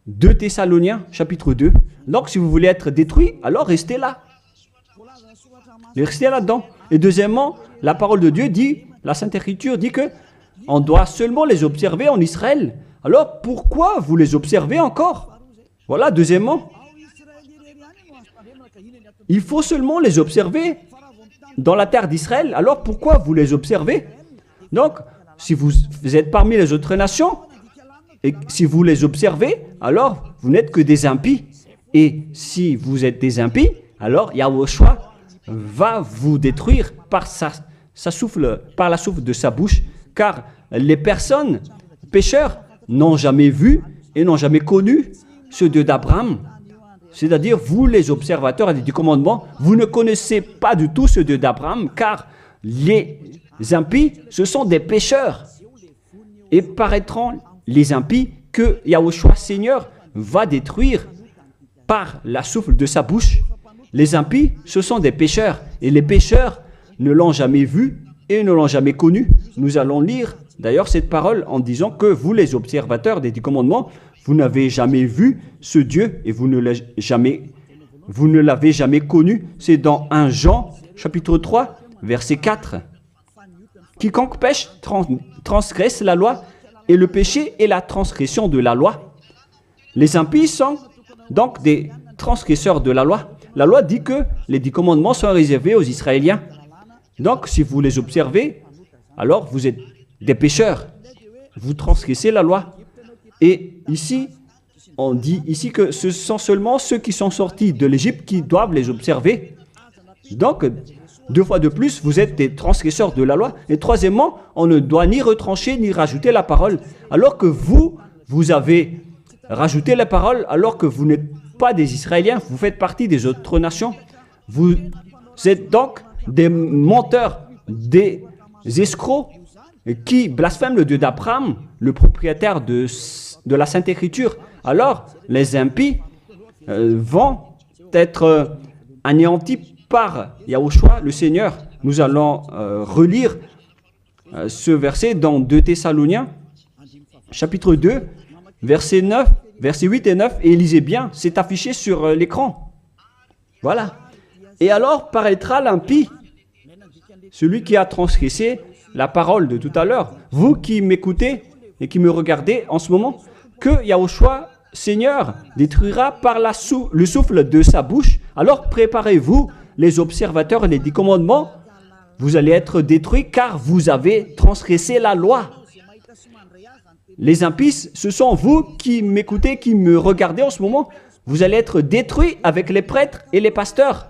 2 Thessaloniciens chapitre 2. Donc si vous voulez être détruit, alors restez là. Restez là-dedans. Et deuxièmement, la parole de Dieu dit, la Sainte Écriture dit que on doit seulement les observer en Israël. Alors pourquoi vous les observez encore? Voilà, deuxièmement. Il faut seulement les observer dans la terre d'Israël. Alors pourquoi vous les observez? Donc, si vous êtes parmi les autres nations, et si vous les observez, alors vous n'êtes que des impies. Et si vous êtes des impies, alors Yahushua va vous détruire par la souffle de sa bouche, car les personnes pécheurs n'ont jamais vu et n'ont jamais connu ce Dieu d'Abraham. C'est-à-dire, vous les observateurs du commandement, vous ne connaissez pas du tout ce Dieu d'Abraham, car les impies, ce sont des pécheurs. Et paraîtront les impies que Yahushua Seigneur va détruire par la souffle de sa bouche. Les impies, ce sont des pécheurs. Et les pécheurs ne l'ont jamais vu et ne l'ont jamais connu. Nous allons lire d'ailleurs cette parole en disant que vous les observateurs des 10 commandements, vous n'avez jamais vu ce Dieu et vous ne l'avez jamais connu. C'est dans 1 Jean chapitre 3 verset 4. Quiconque pêche transgresse la loi, et le péché est la transgression de la loi. Les impies sont donc des transgresseurs de la loi. La loi dit que les 10 commandements sont réservés aux Israéliens. Donc, si vous les observez, alors vous êtes des pécheurs. Vous transgressez la loi. Et ici, on dit ici que ce sont seulement ceux qui sont sortis de l'Égypte qui doivent les observer. Donc, 2 fois de plus, vous êtes des transgresseurs de la loi. Et troisièmement, on ne doit ni retrancher ni rajouter la parole. Alors que vous avez rajouté la parole, alors que vous n'êtes pas des Israéliens, vous faites partie des autres nations. Vous êtes donc des menteurs, des escrocs qui blasphèment le Dieu d'Abraham, le propriétaire de la Sainte Écriture. Alors, les impies vont être anéantis par Yahushua, le Seigneur. Nous allons relire ce verset dans 2 Thessaloniciens, chapitre 2, verset 9, verset 8 et 9. Et lisez bien, c'est affiché sur l'écran. Voilà. Et alors paraîtra l'impie, celui qui a transgressé la parole de tout à l'heure. Vous qui m'écoutez et qui me regardez en ce moment, que Yahushua, Seigneur, détruira par le souffle de sa bouche. Alors préparez-vous, les observateurs, les 10 commandements, vous allez être détruits car vous avez transgressé la loi. Les impies, ce sont vous qui m'écoutez, qui me regardez en ce moment. Vous allez être détruits avec les prêtres et les pasteurs.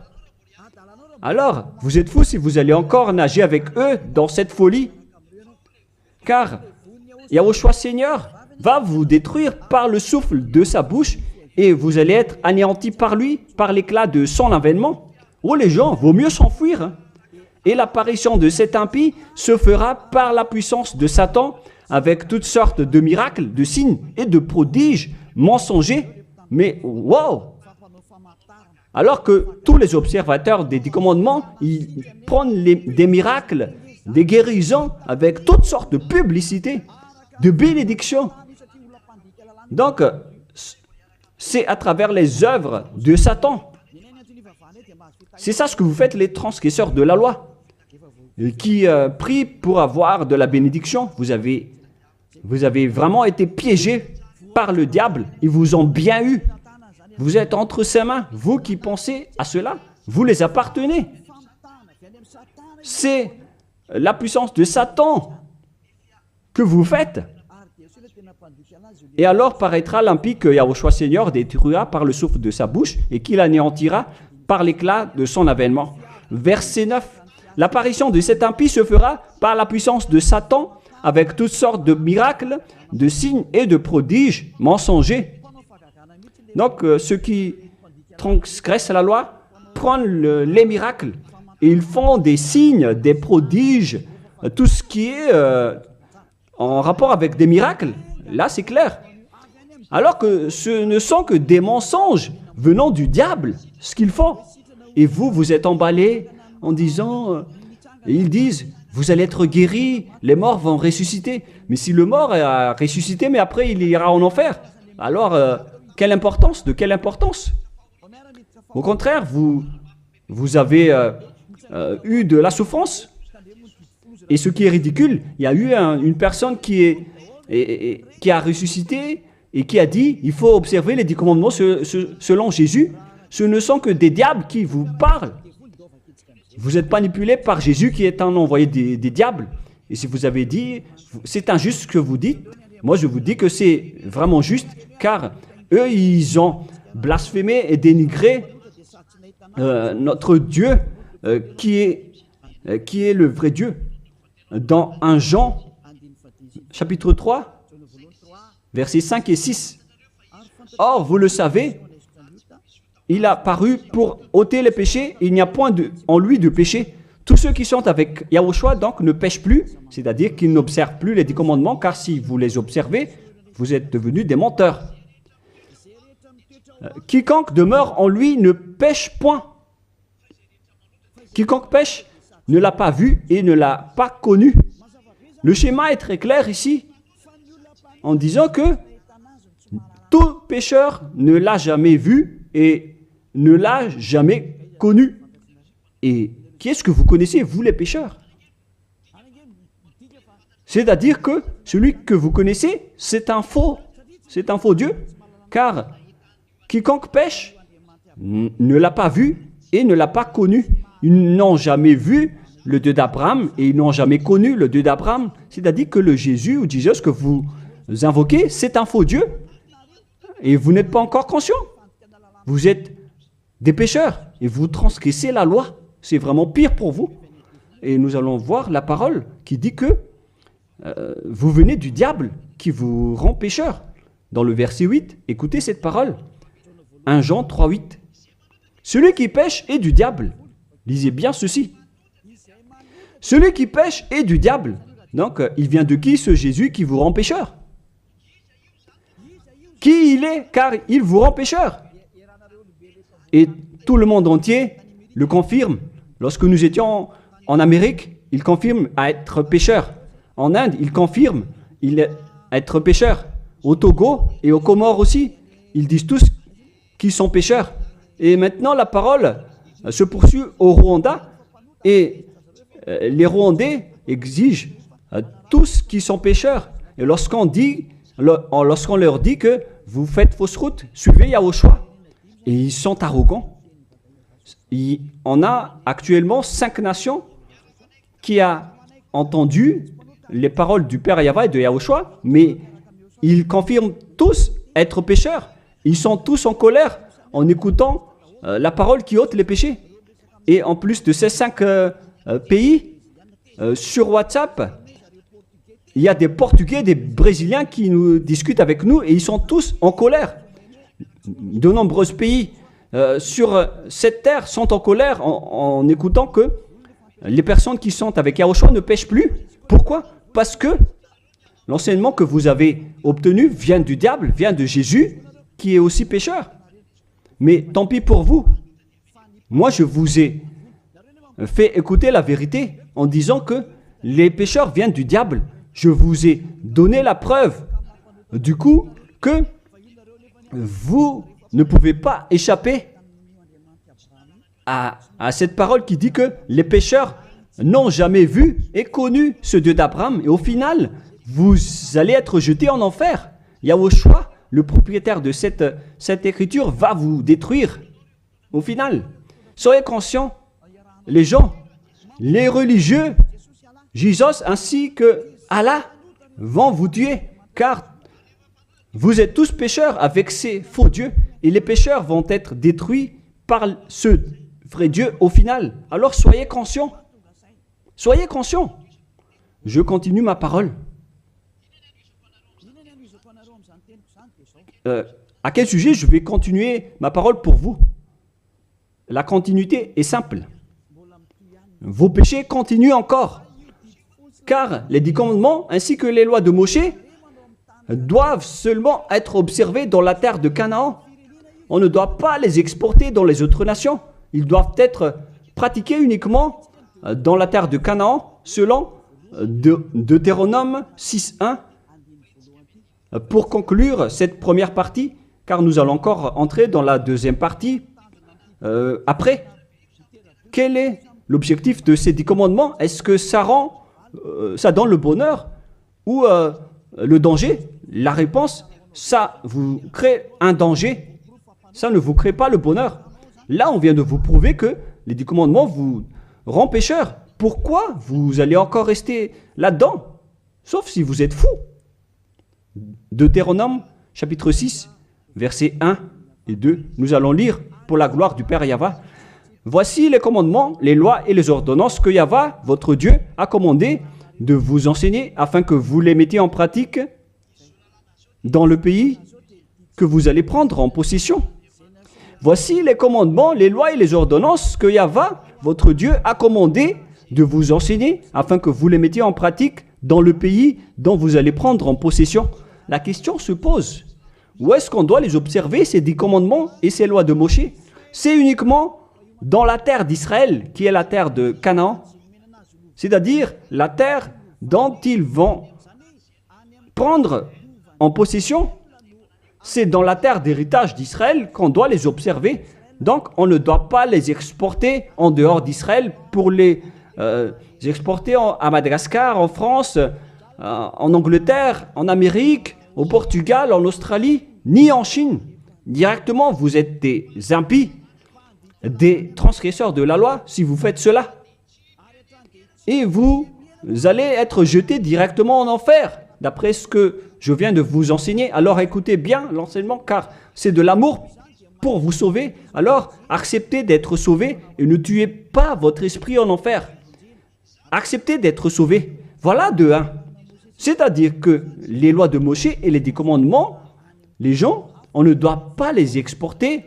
Alors, vous êtes fous si vous allez encore nager avec eux dans cette folie. Car Yahushua Seigneur va vous détruire par le souffle de sa bouche et vous allez être anéantis par lui, par l'éclat de son avènement. Oh les gens, vaut mieux s'enfuir. Hein. Et l'apparition de cet impie se fera par la puissance de Satan avec toutes sortes de miracles, de signes et de prodiges mensongers. Mais wow! Alors que tous les observateurs des 10 commandements, ils prennent des miracles, des guérisons avec toutes sortes de publicités, de bénédictions. Donc, c'est à travers les œuvres de Satan. C'est ça ce que vous faites, les transgresseurs de la loi, qui prient pour avoir de la bénédiction. Vous avez vraiment été piégés par le diable. Ils vous ont bien eu. Vous êtes entre ses mains. Vous qui pensez à cela, vous les appartenez. c'est la puissance de Satan que vous faites. Et alors paraîtra l'impie que Yahushua Seigneur détruira par le souffle de sa bouche et qu'il anéantira par l'éclat de son avènement. Verset 9. L'apparition de cet impie se fera par la puissance de Satan avec toutes sortes de miracles, de signes et de prodiges mensongers. Donc ceux qui transgressent la loi prennent les miracles et ils font des signes, des prodiges, tout ce qui est en rapport avec des miracles. Là, c'est clair. Alors que ce ne sont que des mensonges venant du diable, ce qu'ils font. Et vous, vous êtes emballés en disant, ils disent, vous allez être guéris, les morts vont ressusciter. Mais si le mort a ressuscité, mais après il ira en enfer, alors quelle importance? De quelle importance? Au contraire, vous avez eu de la souffrance. Et ce qui est ridicule, il y a eu une personne qui a ressuscité et qui a dit, il faut observer les 10 commandements selon Jésus. Ce ne sont que des diables qui vous parlent. Vous êtes manipulé par Jésus qui est un envoyé des diables. Et si vous avez dit, c'est injuste ce que vous dites, moi je vous dis que c'est vraiment juste, car eux, ils ont blasphémé et dénigré notre Dieu qui est le vrai Dieu. Dans 1 Jean, chapitre 3, versets 5 et 6. Or, vous le savez, il a paru pour ôter les péchés, il n'y a point en lui de péché. Tous ceux qui sont avec Yahushua donc ne pêchent plus, c'est-à-dire qu'ils n'observent plus les 10 commandements, car si vous les observez, vous êtes devenus des menteurs. Quiconque demeure en lui ne pêche point. Quiconque pêche ne l'a pas vu et ne l'a pas connu. Le schéma est très clair ici, en disant que tout pécheur ne l'a jamais vu et ne l'a jamais connu. Et qui est-ce que vous connaissez, vous les pécheurs? C'est-à-dire que celui que vous connaissez, c'est un faux Dieu, car quiconque pêche ne l'a pas vu et ne l'a pas connu. Ils n'ont jamais vu le Dieu d'Abraham et ils n'ont jamais connu le Dieu d'Abraham. C'est-à-dire que le Jésus ou Jésus que vous invoquez, c'est un faux Dieu. Et vous n'êtes pas encore conscient. Vous êtes des pécheurs et vous transgressez la loi. C'est vraiment pire pour vous. Et nous allons voir la parole qui dit que vous venez du diable qui vous rend pécheur. Dans le verset 8, écoutez cette parole. 1 Jean 3, 8. Celui qui pêche est du diable. Lisez bien ceci. Celui qui pêche est du diable. Donc, il vient de qui ce Jésus qui vous rend pécheur? Qui il est? Car il vous rend pécheur. Et tout le monde entier le confirme. Lorsque nous étions en Amérique, il confirme à être pécheur. En Inde, il confirme à être pécheur. Au Togo et aux Comores aussi, ils disent tous qu'ils sont pécheurs. Et maintenant, la parole se poursuit au Rwanda et les Rwandais exigent tous qui sont pécheurs. Et lorsqu'on leur dit que vous faites fausse route, suivez Yahushua. Et ils sont arrogants. On a actuellement 5 nations qui ont entendu les paroles du Père Yahweh et de Yahushua, mais ils confirment tous être pécheurs. Ils sont tous en colère en écoutant la parole qui ôte les péchés. Et en plus de ces 5 pays, sur WhatsApp, il y a des Portugais, des Brésiliens qui nous discutent avec nous et ils sont tous en colère. De nombreux pays sur cette terre sont en colère en écoutant que les personnes qui sont avec Yahushua ne pêchent plus. Pourquoi? Parce que l'enseignement que vous avez obtenu vient du diable, vient de Jésus, qui est aussi pécheur. Mais tant pis pour vous. Moi, je vous ai fait écouter la vérité en disant que les pécheurs viennent du diable. Je vous ai donné la preuve du coup que vous ne pouvez pas échapper à cette parole qui dit que les pécheurs n'ont jamais vu et connu ce Dieu d'Abraham. Et au final, vous allez être jetés en enfer. Yahushua, le propriétaire de cette écriture, va vous détruire. Au final, soyez conscients, les gens les religieux, Jésus ainsi que Allah vont vous tuer, car vous êtes tous pécheurs avec ces faux dieux, et les pécheurs vont être détruits par ce vrai Dieu au final. Alors soyez conscients. Soyez conscients. Je continue ma parole. À quel sujet je vais continuer ma parole pour vous? La continuité est simple. Vos péchés continuent encore. Car les 10 commandements ainsi que les lois de Moïse doivent seulement être observés dans la terre de Canaan. On ne doit pas les exporter dans les autres nations. Ils doivent être pratiqués uniquement dans la terre de Canaan, selon Deutéronome 6.1. Pour conclure cette première partie, car nous allons encore entrer dans la deuxième partie après. Quel est l'objectif de ces 10 commandements? Est-ce que ça donne le bonheur ou le danger? La réponse, ça vous crée un danger. Ça ne vous crée pas le bonheur. Là, on vient de vous prouver que les 10 commandements vous rendent pécheurs. Pourquoi vous allez encore rester là-dedans? Sauf si vous êtes fou. Deutéronome, chapitre 6, versets 1 et 2. Nous allons lire pour la gloire du Père Yahva. Voici les commandements, les lois et les ordonnances que Yahva, votre Dieu, a commandé de vous enseigner afin que vous les mettiez en pratique dans le pays que vous allez prendre en possession. Voici les commandements, les lois et les ordonnances que Yahva, votre Dieu, a commandé de vous enseigner afin que vous les mettiez en pratique dans le pays dont vous allez prendre en possession. La question se pose, où est-ce qu'on doit les observer, ces 10 commandements et ces lois de Moïse? C'est uniquement dans la terre d'Israël, qui est la terre de Canaan, c'est-à-dire la terre dont ils vont prendre en possession. C'est dans la terre d'héritage d'Israël qu'on doit les observer. Donc, on ne doit pas les exporter en dehors d'Israël pour les exporter à Madagascar, en France, en Angleterre, en Amérique, au Portugal, en Australie, ni en Chine. Directement, vous êtes des impies, des transgresseurs de la loi si vous faites cela. Et vous allez être jetés directement en enfer, d'après ce que je viens de vous enseigner. Alors écoutez bien l'enseignement, car c'est de l'amour pour vous sauver. Alors acceptez d'être sauvé et ne tuez pas votre esprit en enfer. Acceptez d'être sauvé. Voilà de 1. C'est-à-dire que les lois de Moïse et les 10 commandements, les gens, on ne doit pas les exporter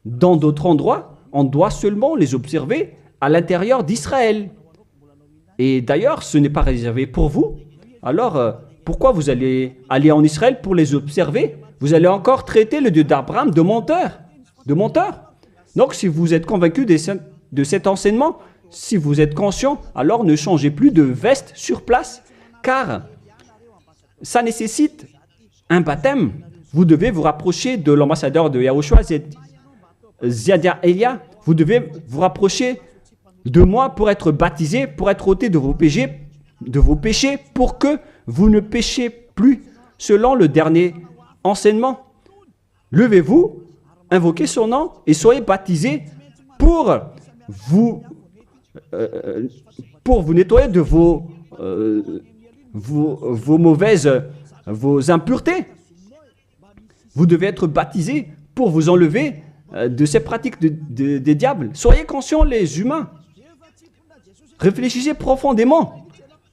dans d'autres endroits. On doit seulement les observer à l'intérieur d'Israël. Et d'ailleurs, ce n'est pas réservé pour vous. Alors, pourquoi vous allez aller en Israël pour les observer? Vous allez encore traiter le Dieu d'Abraham de menteur. De menteur. Donc, si vous êtes convaincu de cet enseignement, si vous êtes conscient, alors ne changez plus de veste sur place, car ça nécessite un baptême. Vous devez vous rapprocher de l'ambassadeur de Yahushua, Ziadia Elia. Vous devez vous rapprocher de moi pour être baptisé, pour être ôté de vos péchés, pour que vous ne péchiez plus selon le dernier enseignement. Levez-vous, invoquez son nom et soyez baptisés pour vous nettoyer de vos impuretés. Vous devez être baptisés pour vous enlever de ces pratiques des diables. Soyez conscients, les humains. Réfléchissez profondément.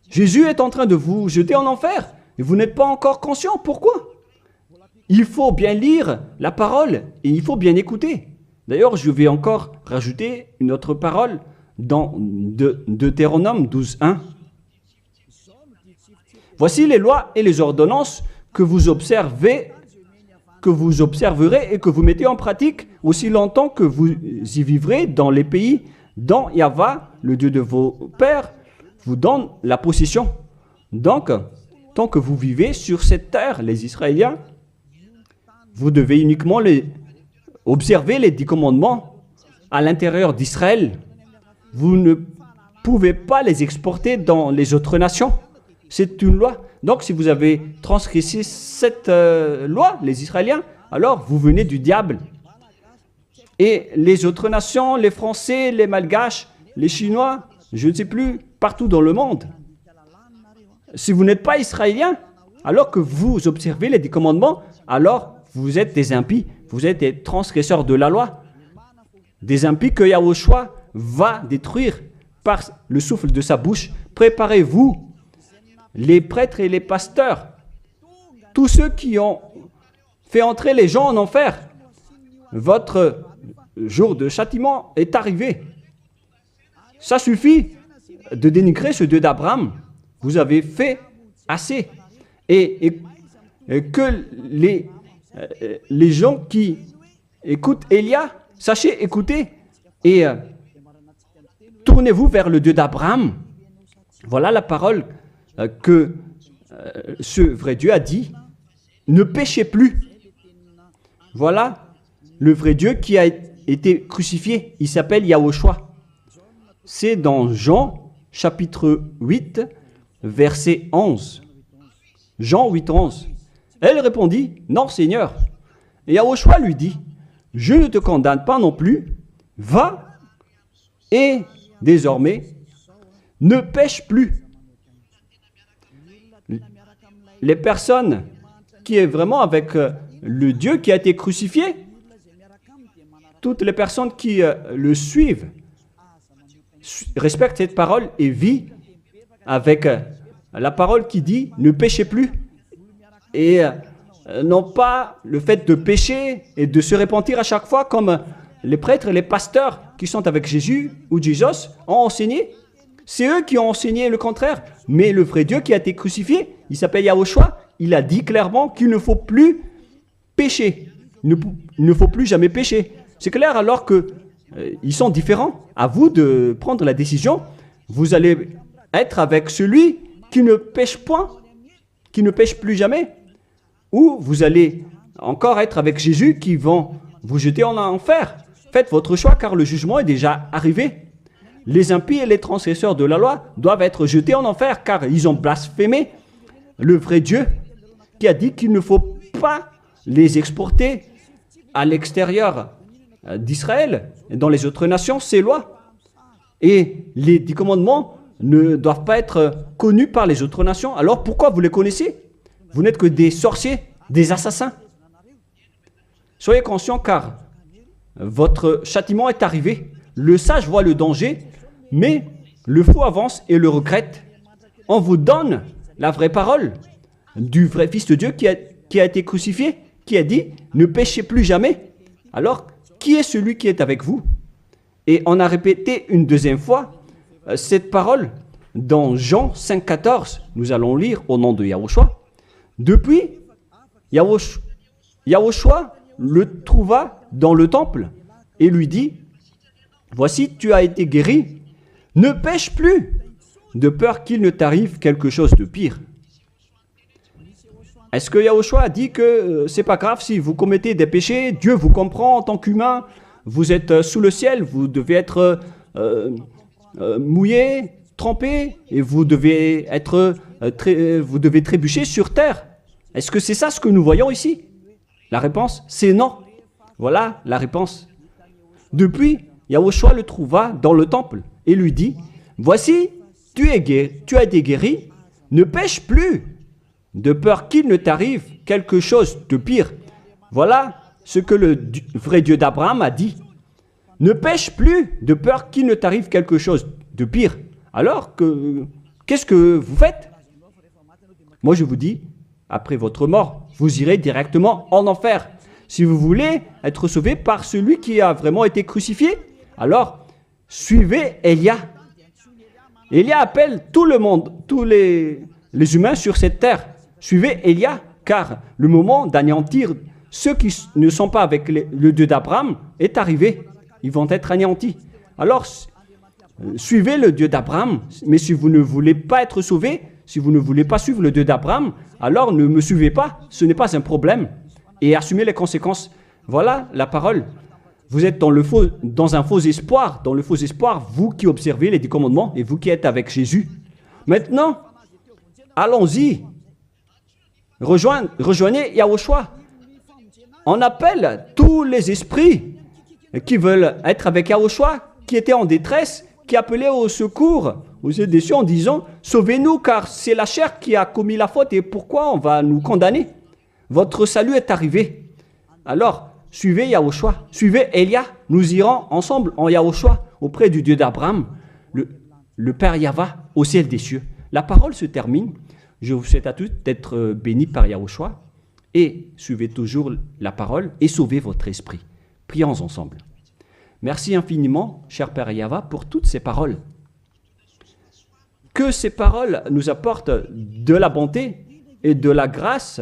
Jésus est en train de vous jeter en enfer et vous n'êtes pas encore conscient. Pourquoi? Il faut bien lire la parole et il faut bien écouter. D'ailleurs, je vais encore rajouter une autre parole dans Deutéronome 12.1. Voici les lois et les ordonnances que vous observerez et que vous mettez en pratique aussi longtemps que vous y vivrez dans les pays dont Yahva, le Dieu de vos pères, vous donne la possession. Donc, tant que vous vivez sur cette terre, les Israéliens, vous devez uniquement observer les 10 commandements à l'intérieur d'Israël. Vous ne pouvez pas les exporter dans les autres nations. C'est une loi. Donc, si vous avez transgressé cette loi, les Israéliens, alors vous venez du diable. Et les autres nations, les Français, les Malgaches, les Chinois, je ne sais plus, partout dans le monde. Si vous n'êtes pas israélien, alors que vous observez les 10 commandements, alors vous êtes des impies, vous êtes des transgresseurs de la loi. Des impies que Yahushua va détruire par le souffle de sa bouche. Préparez-vous, les prêtres et les pasteurs, tous ceux qui ont fait entrer les gens en enfer. Votre jour de châtiment est arrivé. Ça suffit de dénigrer ce Dieu d'Abraham. Vous avez fait assez. Et que les gens qui écoutent Élia, sachez écouter et tournez-vous vers le Dieu d'Abraham. Voilà la parole que ce vrai Dieu a dit. Ne péchez plus. Voilà le vrai Dieu qui a été crucifié. Il s'appelle Yahushua. C'est dans Jean chapitre 8, verset 11. Jean 8, 11. Elle répondit, non Seigneur. Et Yahushua lui dit, je ne te condamne pas non plus. Va et désormais ne pêche plus. Les personnes qui est vraiment avec le Dieu qui a été crucifié, toutes les personnes qui le suivent respectent cette parole et vivent avec la parole qui dit ne péchez plus et non pas le fait de pécher et de se repentir à chaque fois comme les prêtres et les pasteurs qui sont avec Jésus ou Jésus ont enseigné. C'est eux qui ont enseigné le contraire. Mais le vrai Dieu qui a été crucifié, il s'appelle Yahushua, il a dit clairement qu'il ne faut plus pécher. Il ne faut plus jamais pécher. C'est clair alors que ils sont différents. À vous de prendre la décision. Vous allez être avec celui qui ne pêche point, qui ne pêche plus jamais. Ou vous allez encore être avec Jésus qui vont vous jeter en enfer. Faites votre choix car le jugement est déjà arrivé. Les impies et les transgresseurs de la loi doivent être jetés en enfer car ils ont blasphémé le vrai Dieu qui a dit qu'il ne faut pas les exporter à l'extérieur d'Israël et dans les autres nations, ces lois. Et les 10 commandements ne doivent pas être connus par les autres nations. Alors pourquoi vous les connaissez? Vous n'êtes que des sorciers, des assassins. Soyez conscients car votre châtiment est arrivé. Le sage voit le danger, mais le fou avance et le regrette. On vous donne la vraie parole du vrai Fils de Dieu qui a été crucifié, qui a dit « Ne péchez plus jamais ». Alors, qui est celui qui est avec vous? Et on a répété une deuxième fois cette parole dans Jean 5, 14. Nous allons lire au nom de Yahushua. Depuis, Yahushua le trouva dans le temple et lui dit « Voici, tu as été guéri, ne pêche plus, de peur qu'il ne t'arrive quelque chose de pire. » Est-ce que Yahushua a dit que c'est pas grave si vous commettez des péchés, Dieu vous comprend en tant qu'humain, vous êtes sous le ciel, vous devez être mouillé, trempé, et vous devez trébucher sur terre. Est-ce que c'est ça ce que nous voyons ici? La réponse, c'est non. Voilà la réponse. Depuis, Yahushua le trouva dans le temple et lui dit, « Voici, tu as été guéri, ne pêche plus, de peur qu'il ne t'arrive quelque chose de pire. » Voilà ce que le vrai Dieu d'Abraham a dit. Ne pêche plus, de peur qu'il ne t'arrive quelque chose de pire. Alors, qu'est-ce que vous faites? Moi, je vous dis, après votre mort, vous irez directement en enfer. Si vous voulez être sauvé par celui qui a vraiment été crucifié, alors suivez Élia. Élia appelle tout le monde, tous les humains sur cette terre. Suivez Élia, car le moment d'anéantir ceux qui ne sont pas avec le Dieu d'Abraham est arrivé. Ils vont être anéantis. Alors, suivez le Dieu d'Abraham, mais si vous ne voulez pas être sauvé, si vous ne voulez pas suivre le Dieu d'Abraham, alors ne me suivez pas, ce n'est pas un problème. Et assumez les conséquences. Voilà la parole. Vous êtes dans un faux espoir, vous qui observez les 10 commandements et vous qui êtes avec Jésus. Maintenant, allons-y. Rejoignez Yahushua. On appelle tous les esprits qui veulent être avec Yahushua, qui étaient en détresse, qui appelait au secours aux yeux des cieux en disant « Sauvez-nous, car c'est la chair qui a commis la faute et pourquoi on va nous condamner? Votre salut est arrivé. » Alors, suivez Yahushua, suivez Elia. Nous irons ensemble en Yahushua auprès du Dieu d'Abraham, le Père Yahva, au ciel des cieux. La parole se termine. Je vous souhaite à tous d'être bénis par Yahushua et suivez toujours la parole et sauvez votre esprit. Prions ensemble. Merci infiniment, cher Père Yahva, pour toutes ces paroles. Que ces paroles nous apportent de la bonté et de la grâce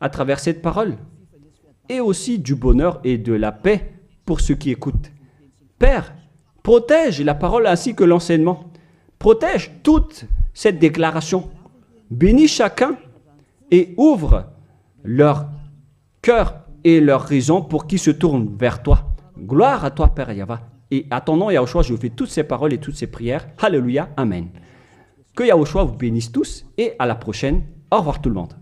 à travers cette parole, et aussi du bonheur et de la paix pour ceux qui écoutent. Père, protège la parole ainsi que l'enseignement. Protège toute cette déclaration. Bénis chacun et ouvre leur cœur et leur raison pour qu'ils se tournent vers toi. Gloire à toi, Père Yahva. Et à ton nom, Yahushua, je fais toutes ces paroles et toutes ces prières. Alléluia, Amen. Que Yahushua vous bénisse tous et à la prochaine. Au revoir tout le monde.